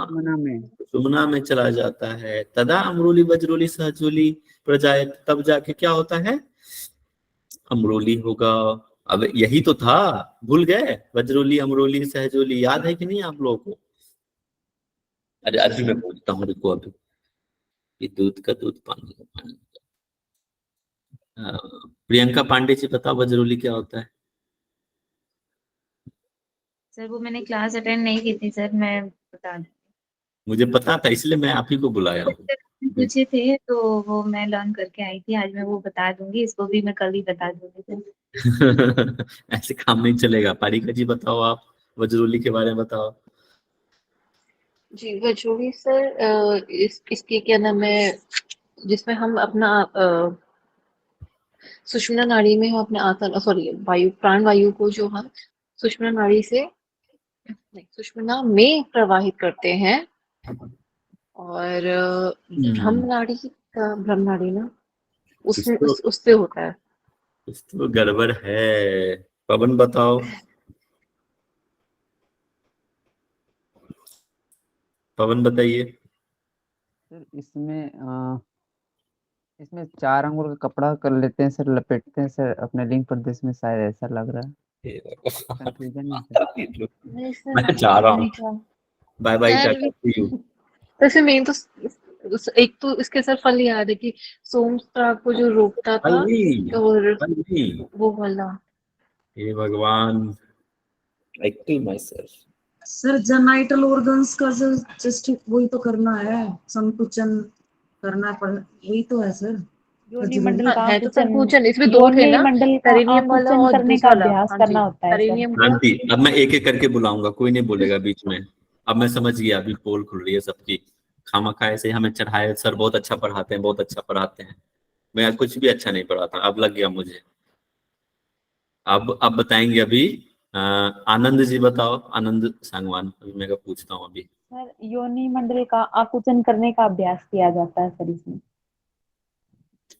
सुषुम्ना में चला जाता है। तदा अमरोली वज्रोली सहजोली प्रजायत, तब जाके क्या होता है, अमरोली होगा। अब यही तो था, भूल गए, वज्रोली अमरोली सहजोली, याद है कि नहीं आप लोगों को? अरे अभी मैं बोलता हूँ, रुको अभी, ये दूध का दूध, पानी का पानी। प्रियंका पांडे जी बताओ, वज्रोली क्या होता है? सर वो मैंने क्लास अटेंड नहीं की थी सर, मैं बता दूँ। मुझे पता था, इसलिए मैं आप ही को बुलाया हूँ। पूछे थे तो वो मैं लर्न करके आई थी, आज मैं वो बता दूंगी, इसको भी मैं कल ही बता दूंगी सर। ऐसे काम नहीं चलेगा। पारिका जी बताओ, आप वज्रोली के बारे में बताओ। जी वजूरी सर, इसके क्या नाम है, जिसमें हम अपना सुषुम्ना नाड़ी में हम अपने आसन, सॉरी वायु, प्राण वायु को जो हम सुषुम्ना नाड़ी से नहीं, सुषुम्ना में प्रवाहित करते हैं। और ब्रह्म नाड़ी का, ब्रह्म नाड़ी ना, उसमें उससे होता है। कुछ तो गड़बड़ है। पवन बताओ, पवन बताइए। सर इसमें 4 अंगुल का कपड़ा कर लेते हैं सर, लपेटते हैं सर अपने लिंग प्रदेश में, शायद ऐसा लग रहा है। कंफ्यूजन नहीं सर? नहीं सर, मैं जा रहा हूँ, bye bye, sir, tata, see you. वैसे मेन तो एक तो इसके सर फल याद है कि सोमस्त्राव को जो रोकता था, और वो वाला। हे भगवान, I kill myself. Sir genital organs का जो जस्ट वही तो करना है, संकुचन करना पड़, यही तो है सर। योनि मंडल का है तो आकुचन, संकुचन, इसमें दो थे योनि ना, मंडल का पेरिनियम वाला आकुचन और करने दूसरा का वाला। अभ्यास हाँ जी, करना होता है सर। पेरिनियम का। शांति, अब मैं एक एक करके बुलाऊंगा, कोई नहीं बोलेगा बीच में। अब मैं समझ गया, अभी पोल खुल रही है सबकी। खामखा ऐसे हमें चढ़ाए, सर बहुत अच्छा पढ़ाते हैं, बहुत अच्छा पढ़ाते हैं। मैं कुछ भी अच्छा नहीं पढ़ाता, अब लग गया मुझे। अब बताएंगे अभी। आनंद जी बताओ, आनंद सांगवान, अभी मैं पूछता हूँ अभी। सर योनि मंडल का आकुचन करने का अभ्यास किया जाता है सर इसमें।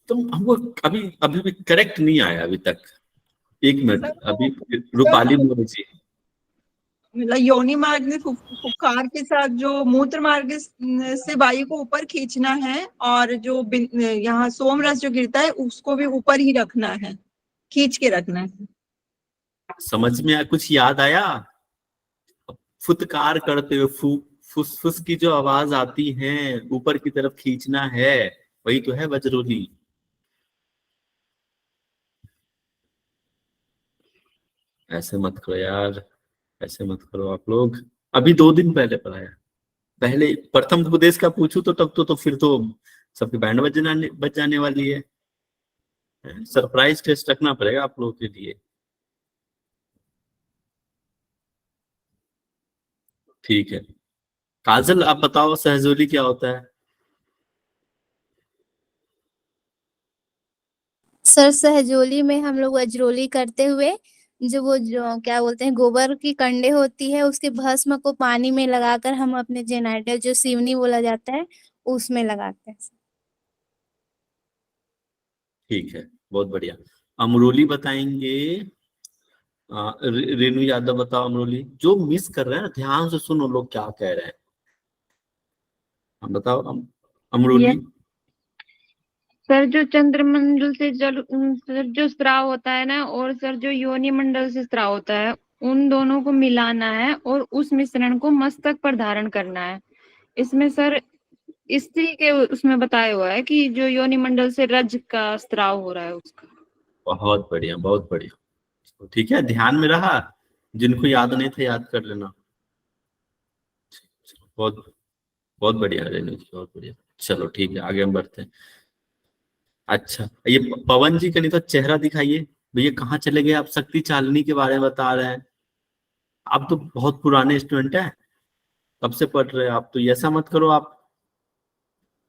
तुम हमको अभी अभी भी करेक्ट नहीं आया अभी तक। एक मिनट, अभी रूपाली मोदी जी। मतलब योनि मार्ग में फुफकार के साथ जो मूत्र मार्ग से वायु को ऊपर खींचना है, और जो यहाँ सोम रस जो गिरता है उसको भी ऊपर ही रखना है, खींच के रखना है। समझ में कुछ याद आया? फुतकार करते हुए फुस फुस की जो आवाज आती है, ऊपर की तरफ खींचना है, वही तो है वज्रोली। ऐसे मत करो यार, ऐसे मत करो आप लोग। अभी 2 दिन पहले पढ़ाया। पहले प्रथम उपदेश का पूछूं तो तब तो फिर तो सबकी बैंड बज जाने वाली है। सरप्राइज टेस्ट रखना पड़ेगा आप लोगों के लिए। ठीक है, काजल आप बताओ, सहजोली क्या होता है? सर सहजोली में हम लोग वज्रोली करते हुए जो क्या बोलते हैं, गोबर की कंडे होती है, उसके भस्म को पानी में लगाकर हम अपने जेनाइटल, जो सिवनी बोला जाता है, उसमें लगाते हैं। ठीक है, बहुत बढ़िया। अमरोली बताएंगे। रेणु यादव बताओ, अमरोली जो मिस कर रहे हैं ना, ध्यान से सुनो लोग क्या कह रहे हैं। हम बताओ अमरोली। सर जो चंद्रमंडल से जल सर जो स्राव होता है ना, और सर जो योनि मंडल से स्राव होता है, उन दोनों को मिलाना है और उस मिश्रण को मस्तक पर धारण करना है। इसमें सर स्त्री के उसमें बताया हुआ है कि जो योनि मंडल से रज का स्राव हो रहा है उसका। बहुत बढ़िया, बहुत बढ़िया। ठीक है, ध्यान में रहा। जिनको याद नहीं था याद कर लेना। बहुत बहुत बढ़िया रेणु जी, बहुत बढ़िया। चलो ठीक है, आगे हम बढ़ते हैं। अच्छा, ये पवन जी का नहीं तो चेहरा दिखाइए भैया, कहाँ चले गए आप? शक्ति चालनी के बारे में बता रहे हैं। आप तो बहुत पुराने स्टूडेंट हैं, कब से पढ़ रहे हैं आप, तो ऐसा मत करो, आप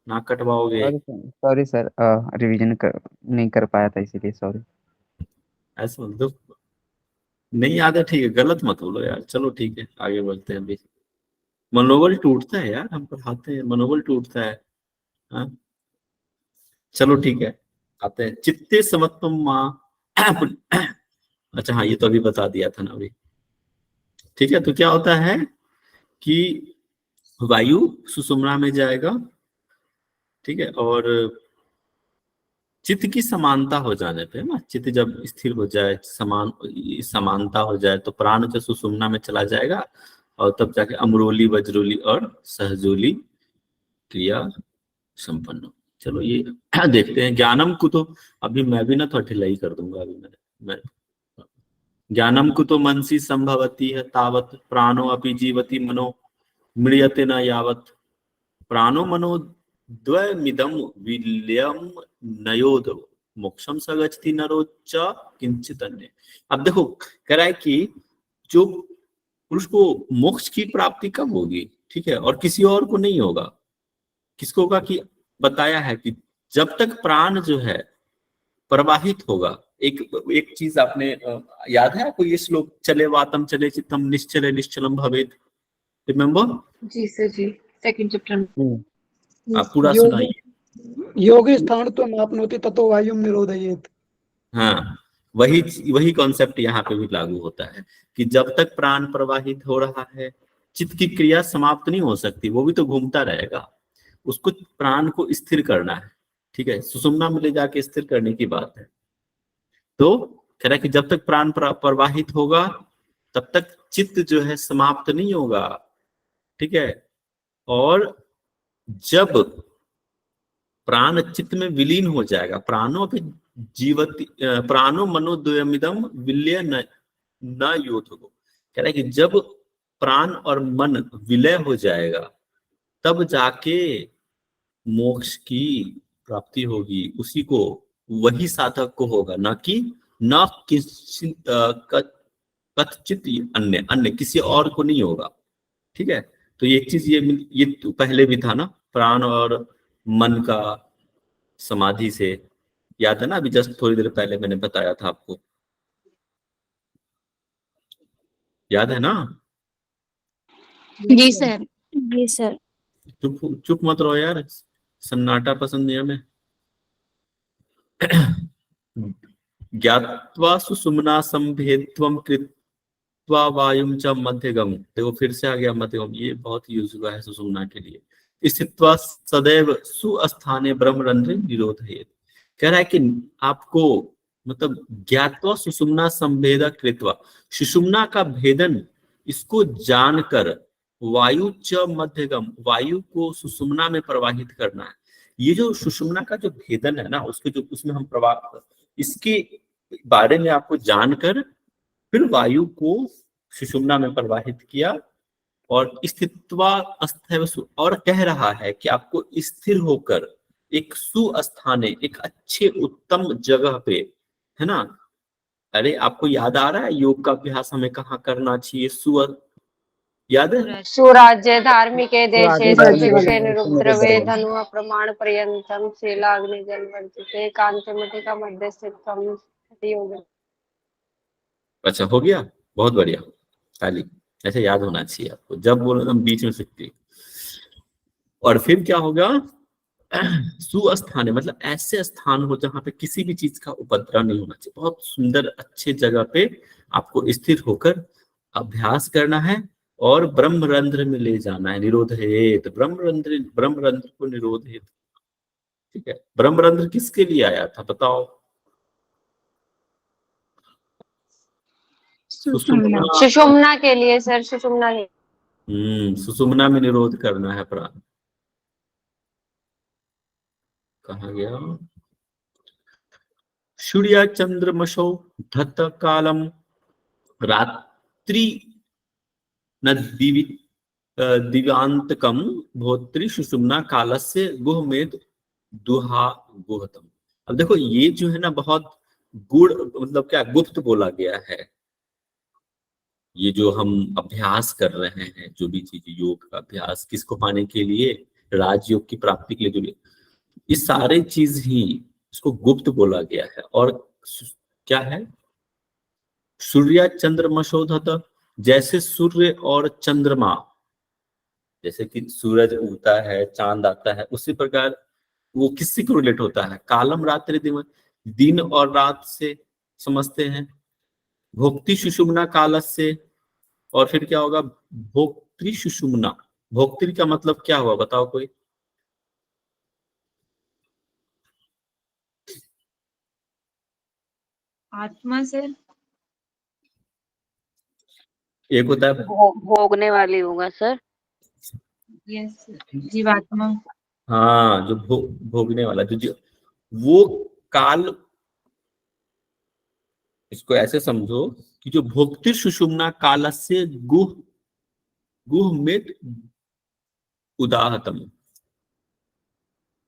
नाक कटवाओगे। सॉरी सर, रिवीजन नहीं कर पाया था, इसीलिए सॉरी। ऐसा मतलब नहीं याद है, ठीक है, गलत मत बोलो यार। चलो ठीक है, आगे बढ़ते हैं अभी। मनोबल टूटता है यार, हम पढ़ाते हैं, मनोबल टूटता है। हाँ, चलो ठीक है, आते हैं। चित्ते समत्वम माँ। अच्छा हाँ, ये तो अभी बता दिया था ना अभी। ठीक है, तो क्या होता है कि वायु सुषुम्ना में जाएगा, ठीक है, और चित्त की समानता हो जाने पे ना, चित्त जब स्थिर हो जाए, समानता हो जाए, तो प्राण जो सुषुम्ना में चला जाएगा, और तब जाके अमरोली, वज्रोली और सहजोली क्रिया संपन्न हो। चलो ये देखते हैं। ज्ञानम को तो अभी मैं भी ना थोड़ा ढिलाई कर दूंगा। अभी मैं ज्ञानम कुतो मनसि संभवति है तावत प्राणो अपि जीवति मनो म्रियते न यावत प्राणो मनो द्वयमिदम विलयम नयोद मोक्षम सगच्छति नरोच्च किंचित अन्य। अब देखो कह रहा है कि जो पुरुष को मोक्ष की प्राप्ति कब होगी, ठीक है, और किसी और को नहीं होगा। किसको होगा कि बताया है कि जब तक प्राण जो है प्रवाहित होगा। एक चीज आपने याद है आपको ये श्लोक, चले वातम चले चित्तम निश्चले निश्चलम भवेत्, रिमेम्बर? जी सर जी, सेकंड चैप्टर। आप पूरा सुनाइए। योगी स्थान तो नापनोति ततो वायुम निरोधयेत। हाँ, वही कॉन्सेप्ट यहाँ पे भी लागू होता है कि जब तक प्राण प्रवाहित हो रहा है चित्त की क्रिया समाप्त नहीं हो सकती, वो भी तो घूमता रहेगा। उसको प्राण को स्थिर करना है, ठीक है, सुषुम्ना में ले जाके स्थिर करने की बात है। तो कह रहा है कि जब तक प्राण प्रवाहित होगा तब तक चित्त जो है समाप्त नहीं होगा, ठीक है। और जब प्राण चित्त में विलीन हो जाएगा, प्राणों पे जीवति प्राणो मनोद्वयमिदम विलय न योथो, कह रहा है कि जब प्राण और मन विलय हो जाएगा तब जाके मोक्ष की प्राप्ति होगी। उसी को, वही साधक को होगा, न कि न किसी कथचित अन्य किसी और को नहीं होगा, ठीक है। तो ये एक चीज ये तो पहले भी था ना, प्राण और मन का समाधि से, याद है ना, अभी जस्ट थोड़ी देर पहले मैंने बताया था आपको, याद है ना? जी सर, जी सर। चुप मत रहो यार, सन्नाटा पसंद नहीं हमें। ज्ञात्वा सुषुम्ना संभेद्वम कृत्वा वायुम च मध्यगम, देखो फिर से आ गया मध्यगम, ये बहुत यूज हुआ है सुषुम्ना के लिए। स्थित्वा सदैव सुस्थाने ब्रह्मरंध्रे निरोधयेत्, कह रहा है कि आपको मतलब ज्ञात्वा सुषुम्ना संभेद कृत्वा, सुषुम्ना का भेदन इसको जानकर वायु च मध्यगम, वायु को सुषुम्ना में प्रवाहित करना है। ये जो सुषुम्ना का जो भेदन है ना, उसके जो उसमें हम प्रवाह, इसके बारे में आपको जानकर फिर वायु को सुषुम्ना में प्रवाहित किया और स्थित्वा अस्थैव, और कह रहा है कि आपको स्थिर होकर एक सुस्थाने, एक अच्छे उत्तम जगह पे, है ना। अरे आपको याद आ रहा है योग का अभ्यास हमें कहाँ करना चाहिए? याद है? सुराज्य धार्मिके देशे सुराज्य सुभिक्षे धार्मिके निरुद्रवे धनुः प्रमाण पर्यंतम शीलाग्नि जल वर्जिते कांचमटिका मध्य स्थितम योग। अच्छा हो गया, बहुत बढ़िया, ताली। ऐसे याद होना चाहिए आपको, जब बोलो तुम बीच में सकती। और फिर क्या होगा? सुस्थान मतलब ऐसे स्थान हो जहां पे किसी भी चीज का उपद्रव नहीं होना चाहिए, बहुत सुंदर अच्छे जगह पे आपको स्थिर होकर अभ्यास करना है और ब्रह्मरंध्र में ले जाना है। निरोधयेत, ब्रह्मरंध्र को निरोधयेत, ठीक है। ब्रह्मरंध्र किसके लिए आया था बताओ? सुषुम्ना के लिए सर, सुषुम्ना के। सुषुम्ना में निरोध करना है प्राण। कहा गया? सूर्य चंद्रमशो धत कालम रात्रि न दिव्यांतकम भोत्री सुषुम्ना कालस्य गुहमेद दुहा गुहतम। अब देखो ये जो है ना बहुत गुड़, मतलब क्या गुप्त बोला गया है। ये जो हम अभ्यास कर रहे हैं, जो भी चीज योग का अभ्यास किसको पाने के लिए, राजयोग की प्राप्ति के लिए, जो ये सारे चीज ही इसको गुप्त बोला गया है। और क्या है? सूर्य चंद्रमशोधत, जैसे सूर्य और चंद्रमा, जैसे कि सूरज उगता है चांद आता है, उसी प्रकार वो किससे रिलेट होता है? कालम रात्रि दिन और रात से समझते हैं। भोक्ति सुषुम्ना काल से, और फिर क्या होगा? भोक्त्री सुषुम्ना। भोक्त्री का मतलब क्या हुआ बताओ कोई? आत्मा से, एक होता है भोगने वाली होगा सर। यस, जीवात्मा। हाँ, जो भोगने वाला, जो वो काल इसको ऐसे समझो कि जो भोक्तिर सुषुम्ना कालस्य गुह गुह में उदाहतम,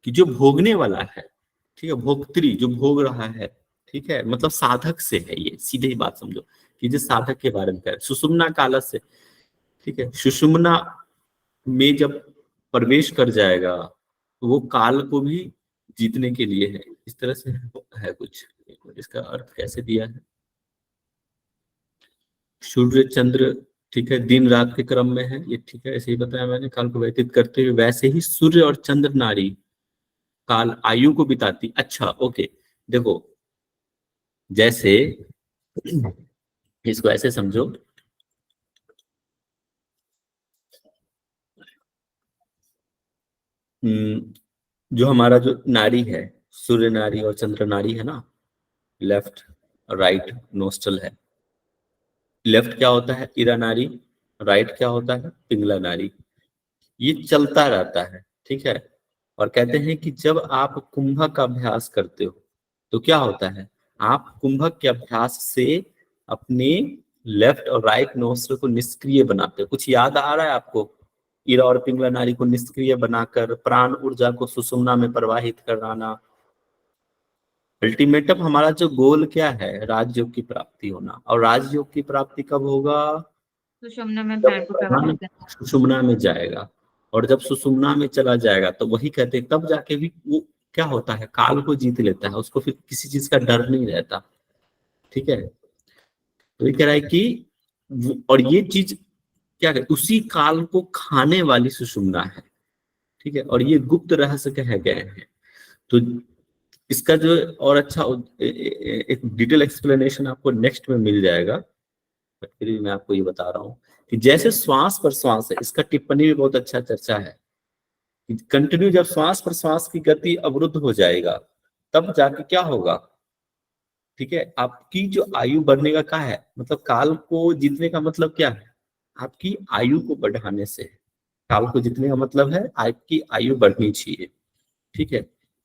कि जो भोगने वाला है, ठीक है, भोक्त्री जो भोग रहा है, ठीक है, मतलब साधक से है, ये सीधे ही बात समझो कि जिस साधक के बारे में कह रहे हैं, सुषुम्ना कालस्य, ठीक है, सुषुम्ना में जब प्रवेश कर जाएगा तो वो काल को भी जीतने के लिए है। इस तरह से है कुछ, इसका अर्थ कैसे दिया है, सूर्य चंद्र, ठीक है, दिन रात के क्रम में है, ये ठीक है, ऐसे ही बताया मैंने, काल को व्यतीत करते हुए, वैसे ही सूर्य और चंद्र नारी काल आयु को बिताती। अच्छा ओके, देखो जैसे इसको ऐसे समझो, जो हमारा जो नाड़ी है, सूर्य नाड़ी और चंद्र नाड़ी है ना, लेफ्ट राइट नोस्ट्रल है, लेफ्ट क्या होता है इरा नाड़ी, राइट क्या होता है पिंगला नाड़ी, ये चलता रहता है, ठीक है। और कहते हैं कि जब आप कुंभक का अभ्यास करते हो तो क्या होता है, आप कुंभक के अभ्यास से अपने लेफ्ट और राइट नोस्ट्रल को निष्क्रिय बनाते हो। कुछ याद आ रहा है आपको, इरा और पिंगला नाड़ी को निष्क्रिय बनाकर प्राण ऊर्जा को सुषुम्ना में प्रवाहित कराना। अल्टीमेटम हमारा जो गोल क्या है, राजयोग की प्राप्ति होना। और राजयोग की प्राप्ति कब होगा, सुषुम्ना में जब प्राण को प्रवाहित प्राण सुषुम्ना में जाएगा, और जब सुषुम्ना में चला जाएगा तो वही कहते हैं, तब जाके भी वो क्या होता है, काल को जीत लेता है, उसको फिर किसी चीज का डर नहीं रहता, ठीक है। तो ये कह रहा है कि और ये चीज क्या है, उसी काल को खाने वाली सुषुम्ना है, ठीक है, और ये गुप्त रहस्य कहे गए हैं। तो इसका जो और अच्छा एक डिटेल एक्सप्लेनेशन आपको नेक्स्ट में मिल जाएगा, फिर भी मैं आपको ये बता रहा हूँ कि जैसे श्वास प्रश्वास है, इसका टिप्पणी भी बहुत अच्छा चर्चा है कि कंटिन्यू जब श्वास प्रश्वास की गति अवरुद्ध हो जाएगा तब जाके क्या होगा, ठीक है, आपकी जो आयु बढ़ने का क्या है, मतलब काल को जीतने का मतलब क्या है, आपकी आयु को बढ़ाने से। काल को जीतने का मतलब है आपकी आयु बढ़नी चाहिए, ठीक है।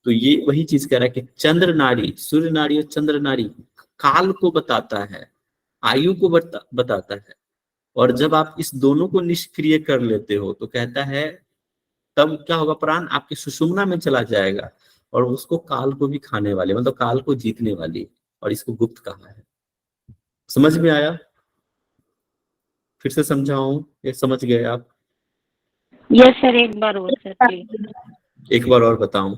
तो ये वही चीज कह रहा है कि चंद्र नाड़ी, सूर्य नाड़ी और चंद्र नाड़ी काल को बताता है, आयु को बताता है। और जब आप इस दोनों को निष्क्रिय कर लेते हो तो कहता है तब क्या होगा, प्राण आपके सुषुम्ना में चला जाएगा और उसको काल को भी खाने वाले, मतलब काल को जीतने वाली, और इसको गुप्त कहा है। समझ में आया, फिर से समझाऊं, ये समझ गए आप? यस सर, एक बार और सर प्लीज। एक बार और बताऊं,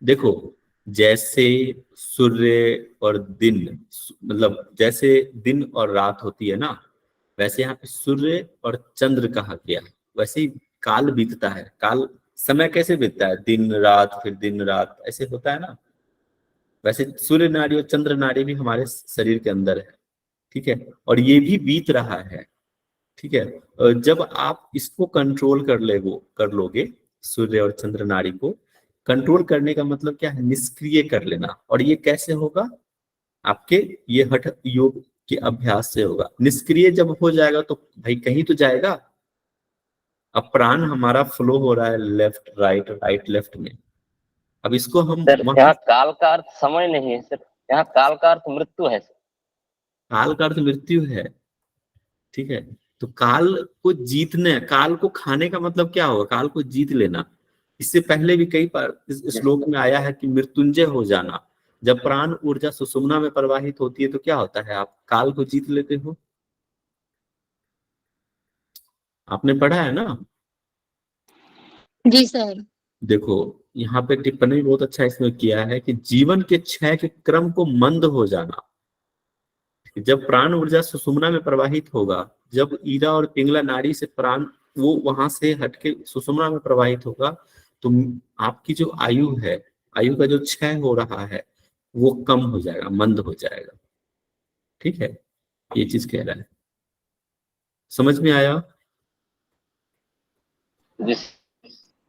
देखो जैसे सूर्य और दिन, मतलब जैसे दिन और रात होती है ना, वैसे यहाँ पे सूर्य और चंद्र कहा गया है, वैसे ही काल बीतता है। काल समय कैसे बीतता है, दिन रात फिर दिन रात ऐसे होता है ना, वैसे सूर्य नाड़ी और चंद्र नाड़ी भी हमारे शरीर के अंदर है, ठीक है, और ये भी बीत रहा है, ठीक है। जब आप इसको कंट्रोल कर लोगे, सूर्य और चंद्र नाड़ी को कंट्रोल करने का मतलब क्या है, निष्क्रिय कर लेना। और ये कैसे होगा, आपके ये हठ योग के अभ्यास से होगा। निष्क्रिय जब हो जाएगा तो भाई कहीं तो जाएगा, अब प्राण हमारा फ्लो हो रहा है लेफ्ट राइट राइट लेफ्ट में, अब इसको हम सर यहाँ काल का अर्थ समय नहीं है सर, यहाँ काल का अर्थ मृत्यु है सर। काल का अर्थ मृत्यु है, ठीक है। तो काल को जीतने, काल को खाने का मतलब क्या होगा, काल को जीत लेना। इससे पहले भी कई बार इस श्लोक में आया है कि मृत्युंजय हो जाना। जब प्राण ऊर्जा सुषुम्ना में प्रवाहित होती है तो क्या होता है, आप काल को जीत लेते हो, आपने पढ़ा है ना? जी सर। देखो यहाँ पे टिप्पणी बहुत अच्छा इसमें किया है कि जीवन के क्षय के क्रम को मंद हो जाना। जब प्राण ऊर्जा सुषुम्ना में प्रवाहित होगा, जब ईरा और पिंगला नाड़ी से प्राण वो वहां से हटके सुषुम्ना में प्रवाहित होगा, तो आपकी जो आयु है, आयु का जो क्षय हो रहा है वो कम हो जाएगा, मंद हो जाएगा, ठीक है। ये चीज कह रहा है, समझ में आया?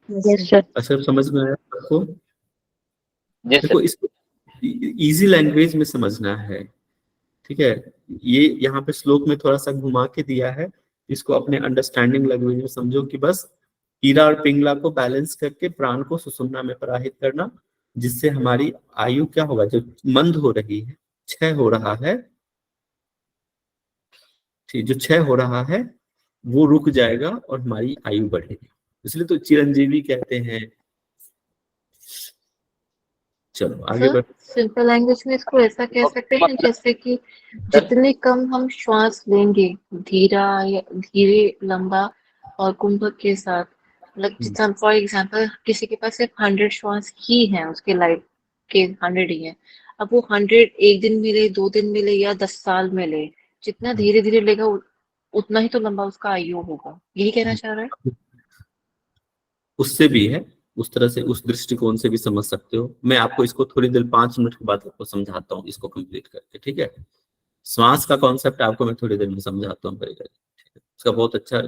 अच्छा समझ में आया आपको? देखो इसको इजी लैंग्वेज में समझना है, ठीक है। ये यहाँ पे श्लोक में थोड़ा सा घुमा के दिया है, इसको अपने अंडरस्टैंडिंग लैंग्वेज में समझो कि बस ईरा और पिंगला को बैलेंस करके प्राण को सुषुम्ना में प्रवाहित करना, जिससे हमारी आयु क्या होगा, जो मंद हो रही है, क्षय हो रहा है, जो क्षय हो रहा है वो रुक जाएगा और हमारी आयु बढ़ेगी, इसलिए तो चिरंजीवी कहते हैं। चलो आगे सर बढ़। सिंपल लैंग्वेज में इसको ऐसा कह सकते हैं जैसे कि जितने कम हम श्वास लेंगे, धीरा या धीरे लंबा और कुंभक के साथ, मतलब जितना फॉर एग्जांपल किसी के पास सिर्फ 100 श्वास ही है, उसके लाइफ के 100 ही है, अब वो 100 एक दिन मिले, 2 दिन मिले या 10 साल मिले, जितना धीरे धीरे लेगा उतना ही तो लंबा उसका आयु होगा, यही कहना चाह रहा है। उससे भी है, उस तरह से उस दृष्टिकोण से भी समझ सकते हो। मैं आपको इसको थोड़ी देर 5 मिनट के बाद आपको समझाता हूँ इसको कंप्लीट करके, ठीक है। श्वास का कॉन्सेप्ट आपको मैं थोड़ी देर में समझाता हूँ, ठीक है। उसका बहुत अच्छा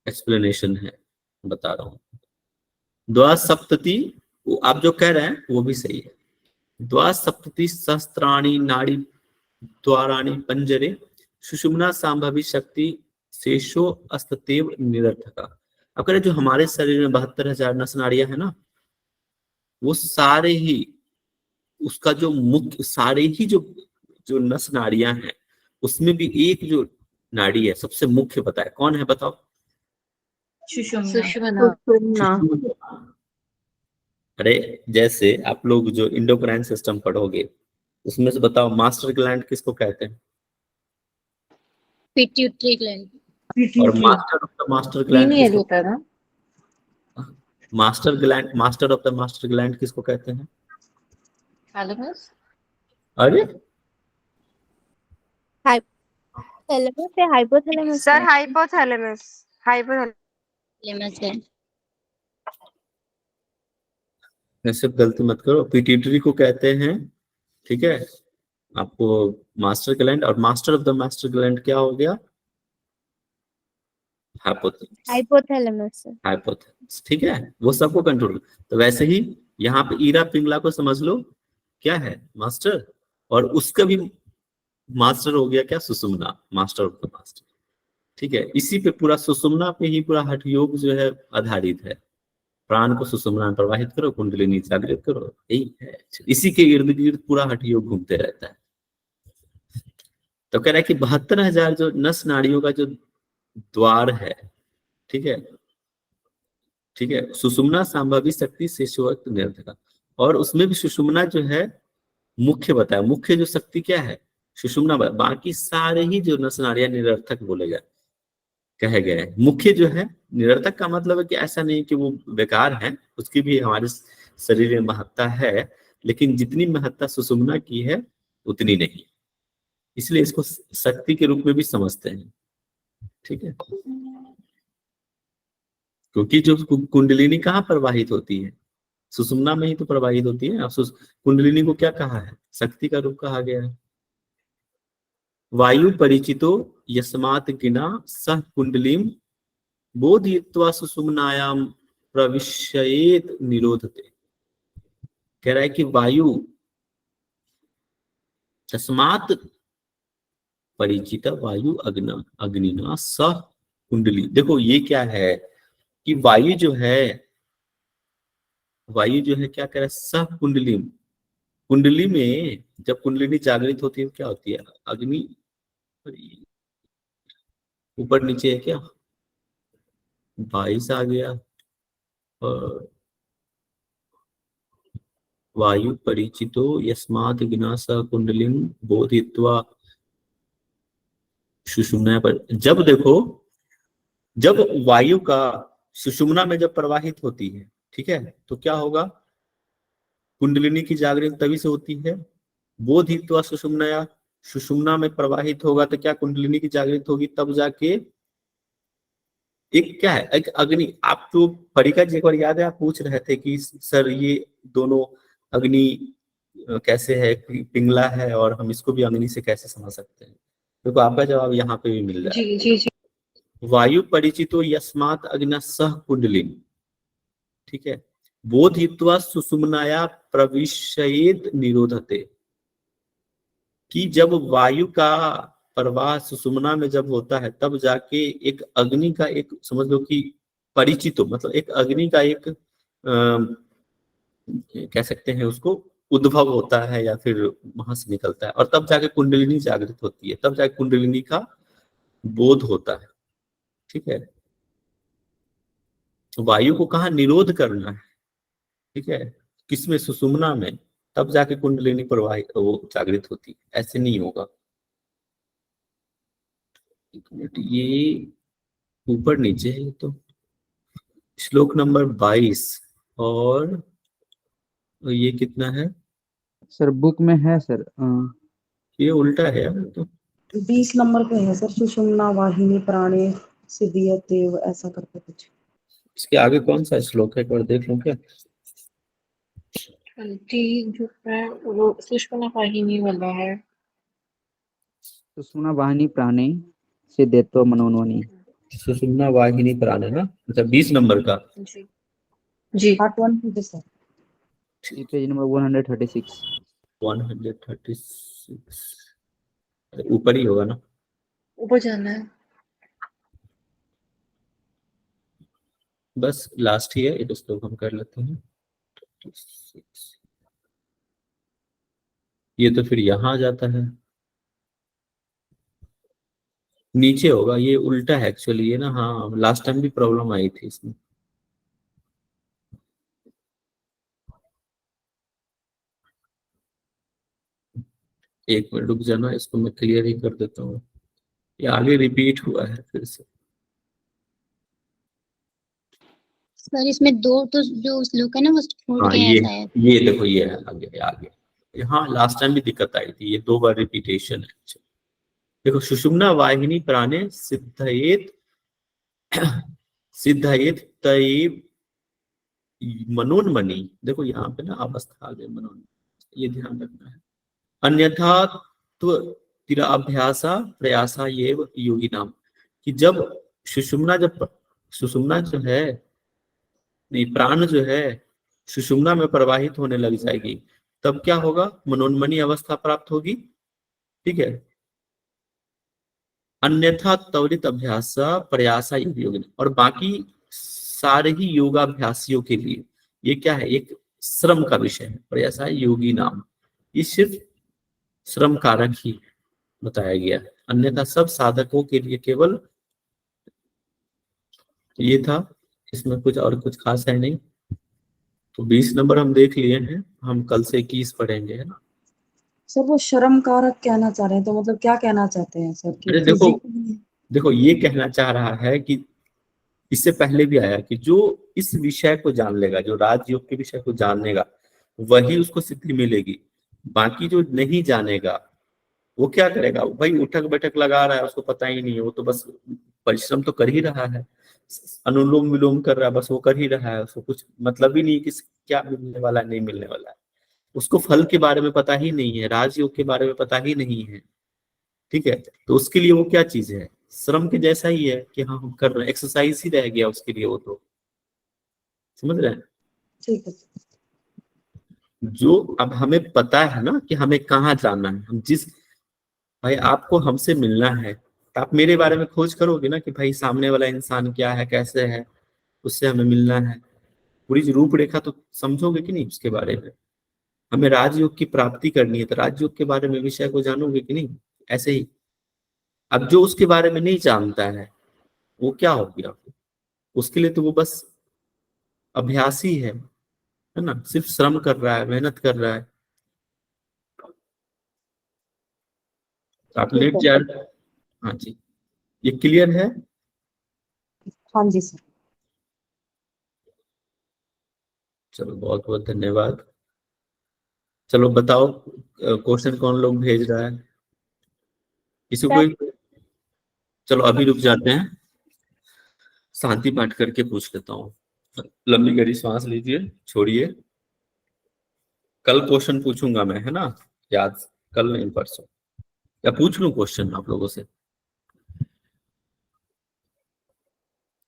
एक्सप्लेनेशन है, बता रहा हूँ। द्वासप्तति, आप जो कह रहे हैं वो भी सही है। द्वासप्तति सहस्त्राणि नाड़ी द्वाराणि पंजरे सुषुम्ना संभावी शक्ति शेषो अस्ततेव निरर्थका। अब कह रहे जो हमारे शरीर में 72,000 नस नाड़ियां है ना, वो सारे ही उसका जो मुख्य सारे ही जो नस नाड़ियां हैं उसमें भी एक जो नाड़ी है सबसे मुख्य, पता है कौन है? बताओ। सुषुम्ना। अरे जैसे आप लोग जो इंडोक्राइन सिस्टम पढ़ोगे उसमें से बताओ मास्टर ग्लैंड किसको कहते हैं? Pituitary gland. और master of the master gland किसको कहते हैं? थैलेमस। अरे थैलेमस से हाइपोथैलेमस सर हाइपोथैलेमस है। ऐसे गलती मत करो, पिट्यूटरी को कहते हैं, ठीक है। आपको मास्टर ग्लैंड और master of the master gland क्या हो गया? हाइपोथैलेमस, ठीक है, वो सबको कंट्रोल। तो वैसे ही यहाँ पे ईरा पिंगला को समझ लो क्या है? मास्टर, और उसका भी मास्टर हो गया क्या? सुषुम्ना, मास्टर ऑफ द मास्टर, ठीक है। इसी पे पूरा सुषुम्ना पे ही पूरा हठ योग जो है आधारित है। प्राण को सुषुम्ना में प्रवाहित करो, कुंडलिनी जागृत करो, यही है। इसी के इर्द गिर्द पूरा हठ योग घूमते रहता है। तो कह रहा है कि 72,000 जो नस नाड़ियों का जो द्वार है, ठीक है, ठीक है, सुषुम्ना संभावी शक्ति शेषोक्त निरर्थका, और उसमें भी सुषुम्ना जो है मुख्य बताया। मुख्य जो शक्ति क्या है? सुषुम्ना। बाकी सारे ही जो नस नाड़ियां निरर्थक बोले गए, कहे गए। मुख्य जो है निरर्थक का मतलब है कि ऐसा नहीं कि वो बेकार है, उसकी भी हमारे शरीर में महत्ता है, लेकिन जितनी महत्ता सुषुम्ना की है उतनी नहीं, इसलिए इसको शक्ति के रूप में भी समझते हैं, ठीक है। क्योंकि जो कुंडलिनी कहाँ प्रवाहित होती है? सुषुम्ना में ही तो प्रवाहित होती है। कुंडलिनी को क्या कहा है? शक्ति का रूप कहा गया है। वायु परिचितो यस्मात् गिना सह कुंडलीम बोधयित्वा सुषुम्नायाम प्रविश्येत निरोधते। कह रहा है कि वायु तस्मात् परिचित वायु अग्निना सह कुंडली। देखो ये क्या है कि वायु जो है क्या कह रहा है? सह कुंडली। कुंडली में जब कुंडलिनी जागृत होती है क्या होती है? अग्नि ऊपर नीचे है क्या? 22 आ गया। और वायु परिचितो यस्मात् गिना सह कुंडलिम बोधित्वा सुषुम्ना पर। जब देखो, जब वायु का सुषुम्ना में जब प्रवाहित होती है, ठीक है, तो क्या होगा? कुंडलिनी की जागृत तभी से होती है। बोधित्वा सुषुम्ना, सुषुम्ना में प्रवाहित होगा तो क्या कुंडलिनी की जागृत होगी, तब जाके एक क्या है? एक अग्नि। आप तो परिका जी एक बार याद है, आप पूछ रहे थे कि सर ये दोनों अग्नि कैसे है? पिंगला है और हम इसको भी अग्नि से कैसे समझ सकते हैं? देखो आपका जवाब यहाँ पे भी मिल जाए। जी। वायु परिचितो यस्मात् अग्नि सह कुंडलिनी, ठीक है, बोधित्वा सुषुम्नाया प्रविश्येत निरोधते। कि जब वायु का प्रवाह सुषुम्ना में जब होता है तब जाके एक अग्नि का एक, समझ लो कि परिचित हो, मतलब एक अग्नि का एक कह सकते हैं उसको, उद्भव होता है या फिर वहां से निकलता है, और तब जाके कुंडलिनी जागृत होती है, तब जाके कुंडलिनी का बोध होता है। ठीक है, वायु को कहाँ निरोध करना है, ठीक है, किसमें, सुषुम्ना में, तब जाके कुंडलिनी प्रवाहित वो जागृत होती है, ऐसे नहीं होगा। एक मिनट, ये ऊपर नीचे है ये तो। श्लोक नंबर 22 और ये कितना है सर बुक में है सर। ये उल्टा है यार तो। 20 नंबर पे है सर, सुषुम्ना वाहिनी प्राणे सिद्धियते, ऐसा करके कुछ। इसके आगे कौन सा श्लोक है, एक बार देख लूं क्या? 20 जो है वो सुषुम्ना वाहिनी वाला है। सुषुम्ना वाहिनी प्राणे सिद्धेत्व मनोन्वनी। सुषुम्ना वाहिनी प्राण है ना, अच्छा 20 नंबर का। जी जी पार्ट 1 पे सर। ये पेज नंबर 136। 136 ऊपर ही होगा ना। ऊपर जाना है। बस लास्ट ही है, ये श्लोक हम कर लेते हैं। 36 ये तो फिर यहाँ आ जाता है, नीचे होगा, ये उल्टा है एक्चुअली ये ना। हाँ, लास्ट टाइम भी प्रॉब्लम आई थी इसमें। एक मिनट रुक जाना, इसको मैं क्लियर ही कर देता हूँ, ये आगे रिपीट हुआ है फिर से। सर इसमें दो तो जो श्लोक है ना वो छूट हाँ गए हैं शायद। ये देखो, ये है आगे आगे। हाँ, लास्ट टाइम भी दिक्कत आई थी, ये 2 बार रिपीटेशन है। देखो, सुषुम्ना वाहिनी प्राणे सिद्धयेत सिद्धयेत तय मनोन्मनी। देखो यहाँ पे ना अवस्था आ गई मनोन्मनी, ये ध्यान रखना है। अन्यथा तिराभ्यासा प्रयासा ये योगी नाम, कि जब सुषुम्ना जो है, नहीं, प्राण जो है सुषुम्ना में प्रवाहित होने लग जाएगी, तब क्या होगा, मनोन्मनी अवस्था प्राप्त होगी। ठीक है, अन्यथा त्वरित अभ्यास प्रयासा योग, और बाकी सारे ही योगाभ्यासियों के लिए ये क्या है, एक श्रम का विषय है। प्रयासा योगी नाम, ये सिर्फ श्रम कारक ही बताया गया है, अन्यथा सब साधकों के लिए केवल ये था, इसमें कुछ और कुछ खास है नहीं। तो 20 नंबर हम देख लिए हैं, हम कल से 21 पढ़ेंगे, है ना। सर वो श्रम कारक कहना चाह रहे हैं, तो मतलब क्या कहना चाहते हैं सर? कि अरे देखो ये कहना चाह रहा है कि इससे पहले भी आया कि जो इस विषय को जान लेगा, जो राजयोग के विषय को जान लेगा, वही उसको सिद्धि मिलेगी। बाकी जो नहीं जानेगा वो क्या करेगा, भाई उठक बैठक लगा रहा है, उसको पता ही नहीं है, वो तो बस परिश्रम तो कर ही रहा है, अनुलोम विलोम कर रहा है, बस वो कर ही रहा है, उसको कुछ मतलब ही नहीं कि क्या मिलने वाला है, नहीं मिलने वाला है। उसको फल के बारे में पता ही नहीं है, राजयोग के बारे में पता ही नहीं है। ठीक है, तो उसके लिए वो क्या चीज है, श्रम के जैसा ही है कि हाँ हम कर रहे हैं, एक्सरसाइज ही रह गया उसके लिए, वो तो समझ रहे हैं। ठीक है। जो अब हमें पता है ना कि हमें कहाँ जाना है, हम जिस, भाई आपको हमसे मिलना है तो आप मेरे बारे में खोज करोगे ना कि भाई सामने वाला इंसान क्या है, कैसे है, उससे हमें मिलना है, पूरी रूपरेखा तो समझोगे कि नहीं उसके बारे में। हमें राजयोग की प्राप्ति करनी है तो राजयोग के बारे में विषय को जानोगे कि नहीं, ऐसे ही। अब जो उसके बारे में नहीं जानता है वो क्या हो गया, उसके लिए तो वो बस अभ्यासी है ना, सिर्फ श्रम कर रहा है, मेहनत कर रहा है। तो आप लेट जाए। हाँ जी, ये क्लियर है। हाँ जी सर। चलो बहुत बहुत धन्यवाद। चलो बताओ क्वेश्चन कौन लोग भेज रहा है, किसी कोई? चलो अभी रुक जाते हैं, शांति पाठ करके पूछ लेता हूँ। लंबी गहरी सांस लीजिए, छोड़िए। कल क्वेश्चन पूछूंगा मैं, है ना, याद, कल नहीं परसों, या पूछ लूं क्वेश्चन आप लोगों से?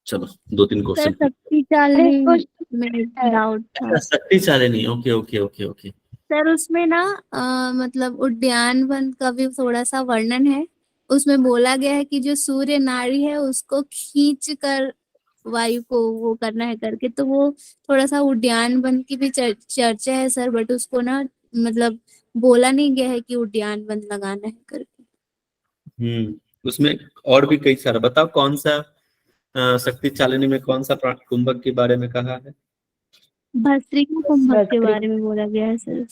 चलो 2-3 क्वेश्चन। शक्ति चालनी में डाउट था शक्ति चालनी, okay okay okay okay. Sir. उसमें ना मतलब उद्यान वन का भी थोड़ा सा वर्णन है, उसमें बोला गया है कि जो सूर्य नाड़ी है उसको खींच कर वायु को वो करना है करके, तो वो थोड़ा सा उद्यान वन की भी चर्चा है सर, बट उसको ना मतलब बोला नहीं गया है कि उद्यान वन लगाना है करके। उसमें और भी कई सारा, बताओ कौन सा शक्ति चालिनी में कौन सा कुंभक के बारे में कहा है? भस्त्रिका कुंभक के भस्त्रिका। बारे में बोला गया है सर।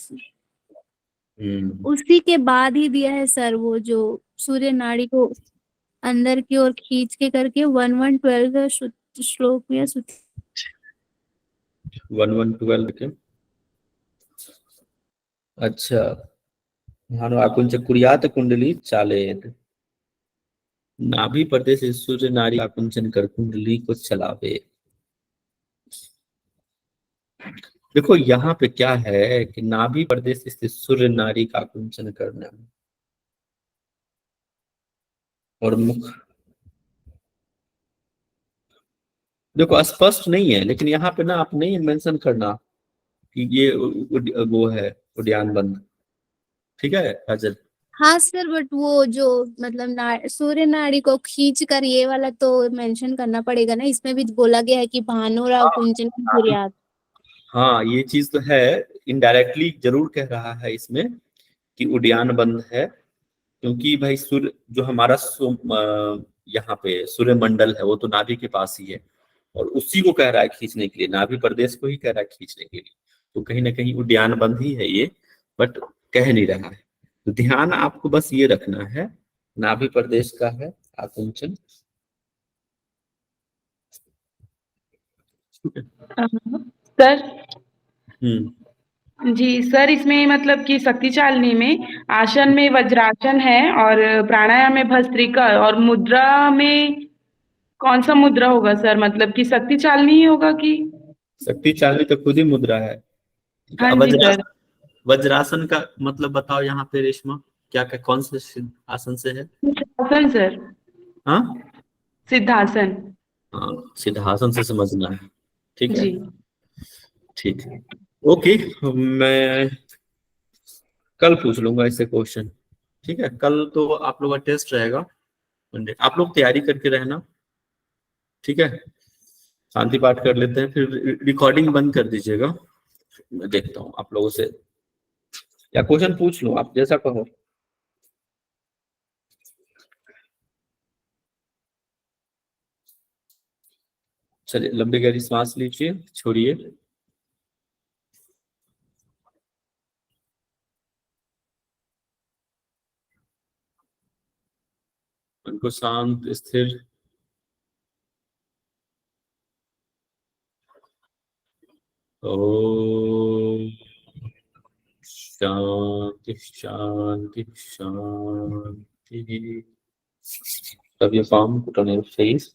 उसी के बाद ही दिया है सर, वो जो सूर्य नाड़ी को अंदर की ओर खींच के करके 1112 श्लोक या 1112 के। अच्छा, भानु आकुंच कुर्यात कुंडली चालेत, नाभि प्रदेश सूर्य नाड़ी आकुंचन कर कुंडली को चलावे। देखो यहाँ पे क्या है कि नाभि प्रदेश स्थित सूर्य नाड़ी का आकुंचन करना और मुख, देखो स्पष्ट नहीं है, लेकिन यहाँ पे ना आप नहीं मेंशन करना कि ये वो है उद्यान बंद, ठीक है काजल? हाँ सर, बट वो जो मतलब सूर्य नाड़ी को खींच कर ये वाला तो मेंशन करना पड़ेगा ना, इसमें भी बोला गया है कि भानुराव कुंचन कुर्यात। हाँ ये चीज तो है, इनडायरेक्टली जरूर कह रहा है इसमें कि उद्यान बंद है, क्योंकि भाई सूर्य जो हमारा यहाँ पे सूर्य मंडल है वो तो नाभि के पास ही है, और उसी को कह रहा है खींचने के लिए, नाभि प्रदेश को ही कह रहा है खींचने के लिए, तो कहीं ना कहीं उद्यान बंद ही है ये, बट कह नहीं रहा है। तो ध्यान आपको बस ये रखना है, नाभि प्रदेश का है आकुंचन। सर हम्म, जी सर, इसमें मतलब कि शक्ति चालनी में आसन में वज्रासन है और प्राणायाम में भस्त्रिका, और मुद्रा में कौन सा मुद्रा होगा सर? मतलब कि शक्ति चालनी ही होगा कि? शक्ति चालनी तो खुद ही मुद्रा है। हाँ जी सर। वज्रासन का मतलब बताओ यहाँ पे रेशमा, क्या क्या कौन से आसन से है? सिद्धासन सर, हाँ सिद्धासन। हाँ, सिद्धासन से समझना है, ठीक है? जी ठीक है, ओके। मैं कल पूछ लूंगा इससे क्वेश्चन, ठीक है? कल तो आप लोग का टेस्ट रहेगा मंडे, आप लोग तैयारी करके रहना, ठीक है? शांति पाठ कर लेते हैं, फिर रिकॉर्डिंग बंद कर दीजिएगा, मैं देखता हूँ आप लोगों से, या क्वेश्चन पूछ लो आप जैसा कहो। चलिए लंबी गहरी सांस लीजिए, छोड़िए, मन को शांत स्थिर ओम शांति शांति शांति। Rub your palm, put on your face.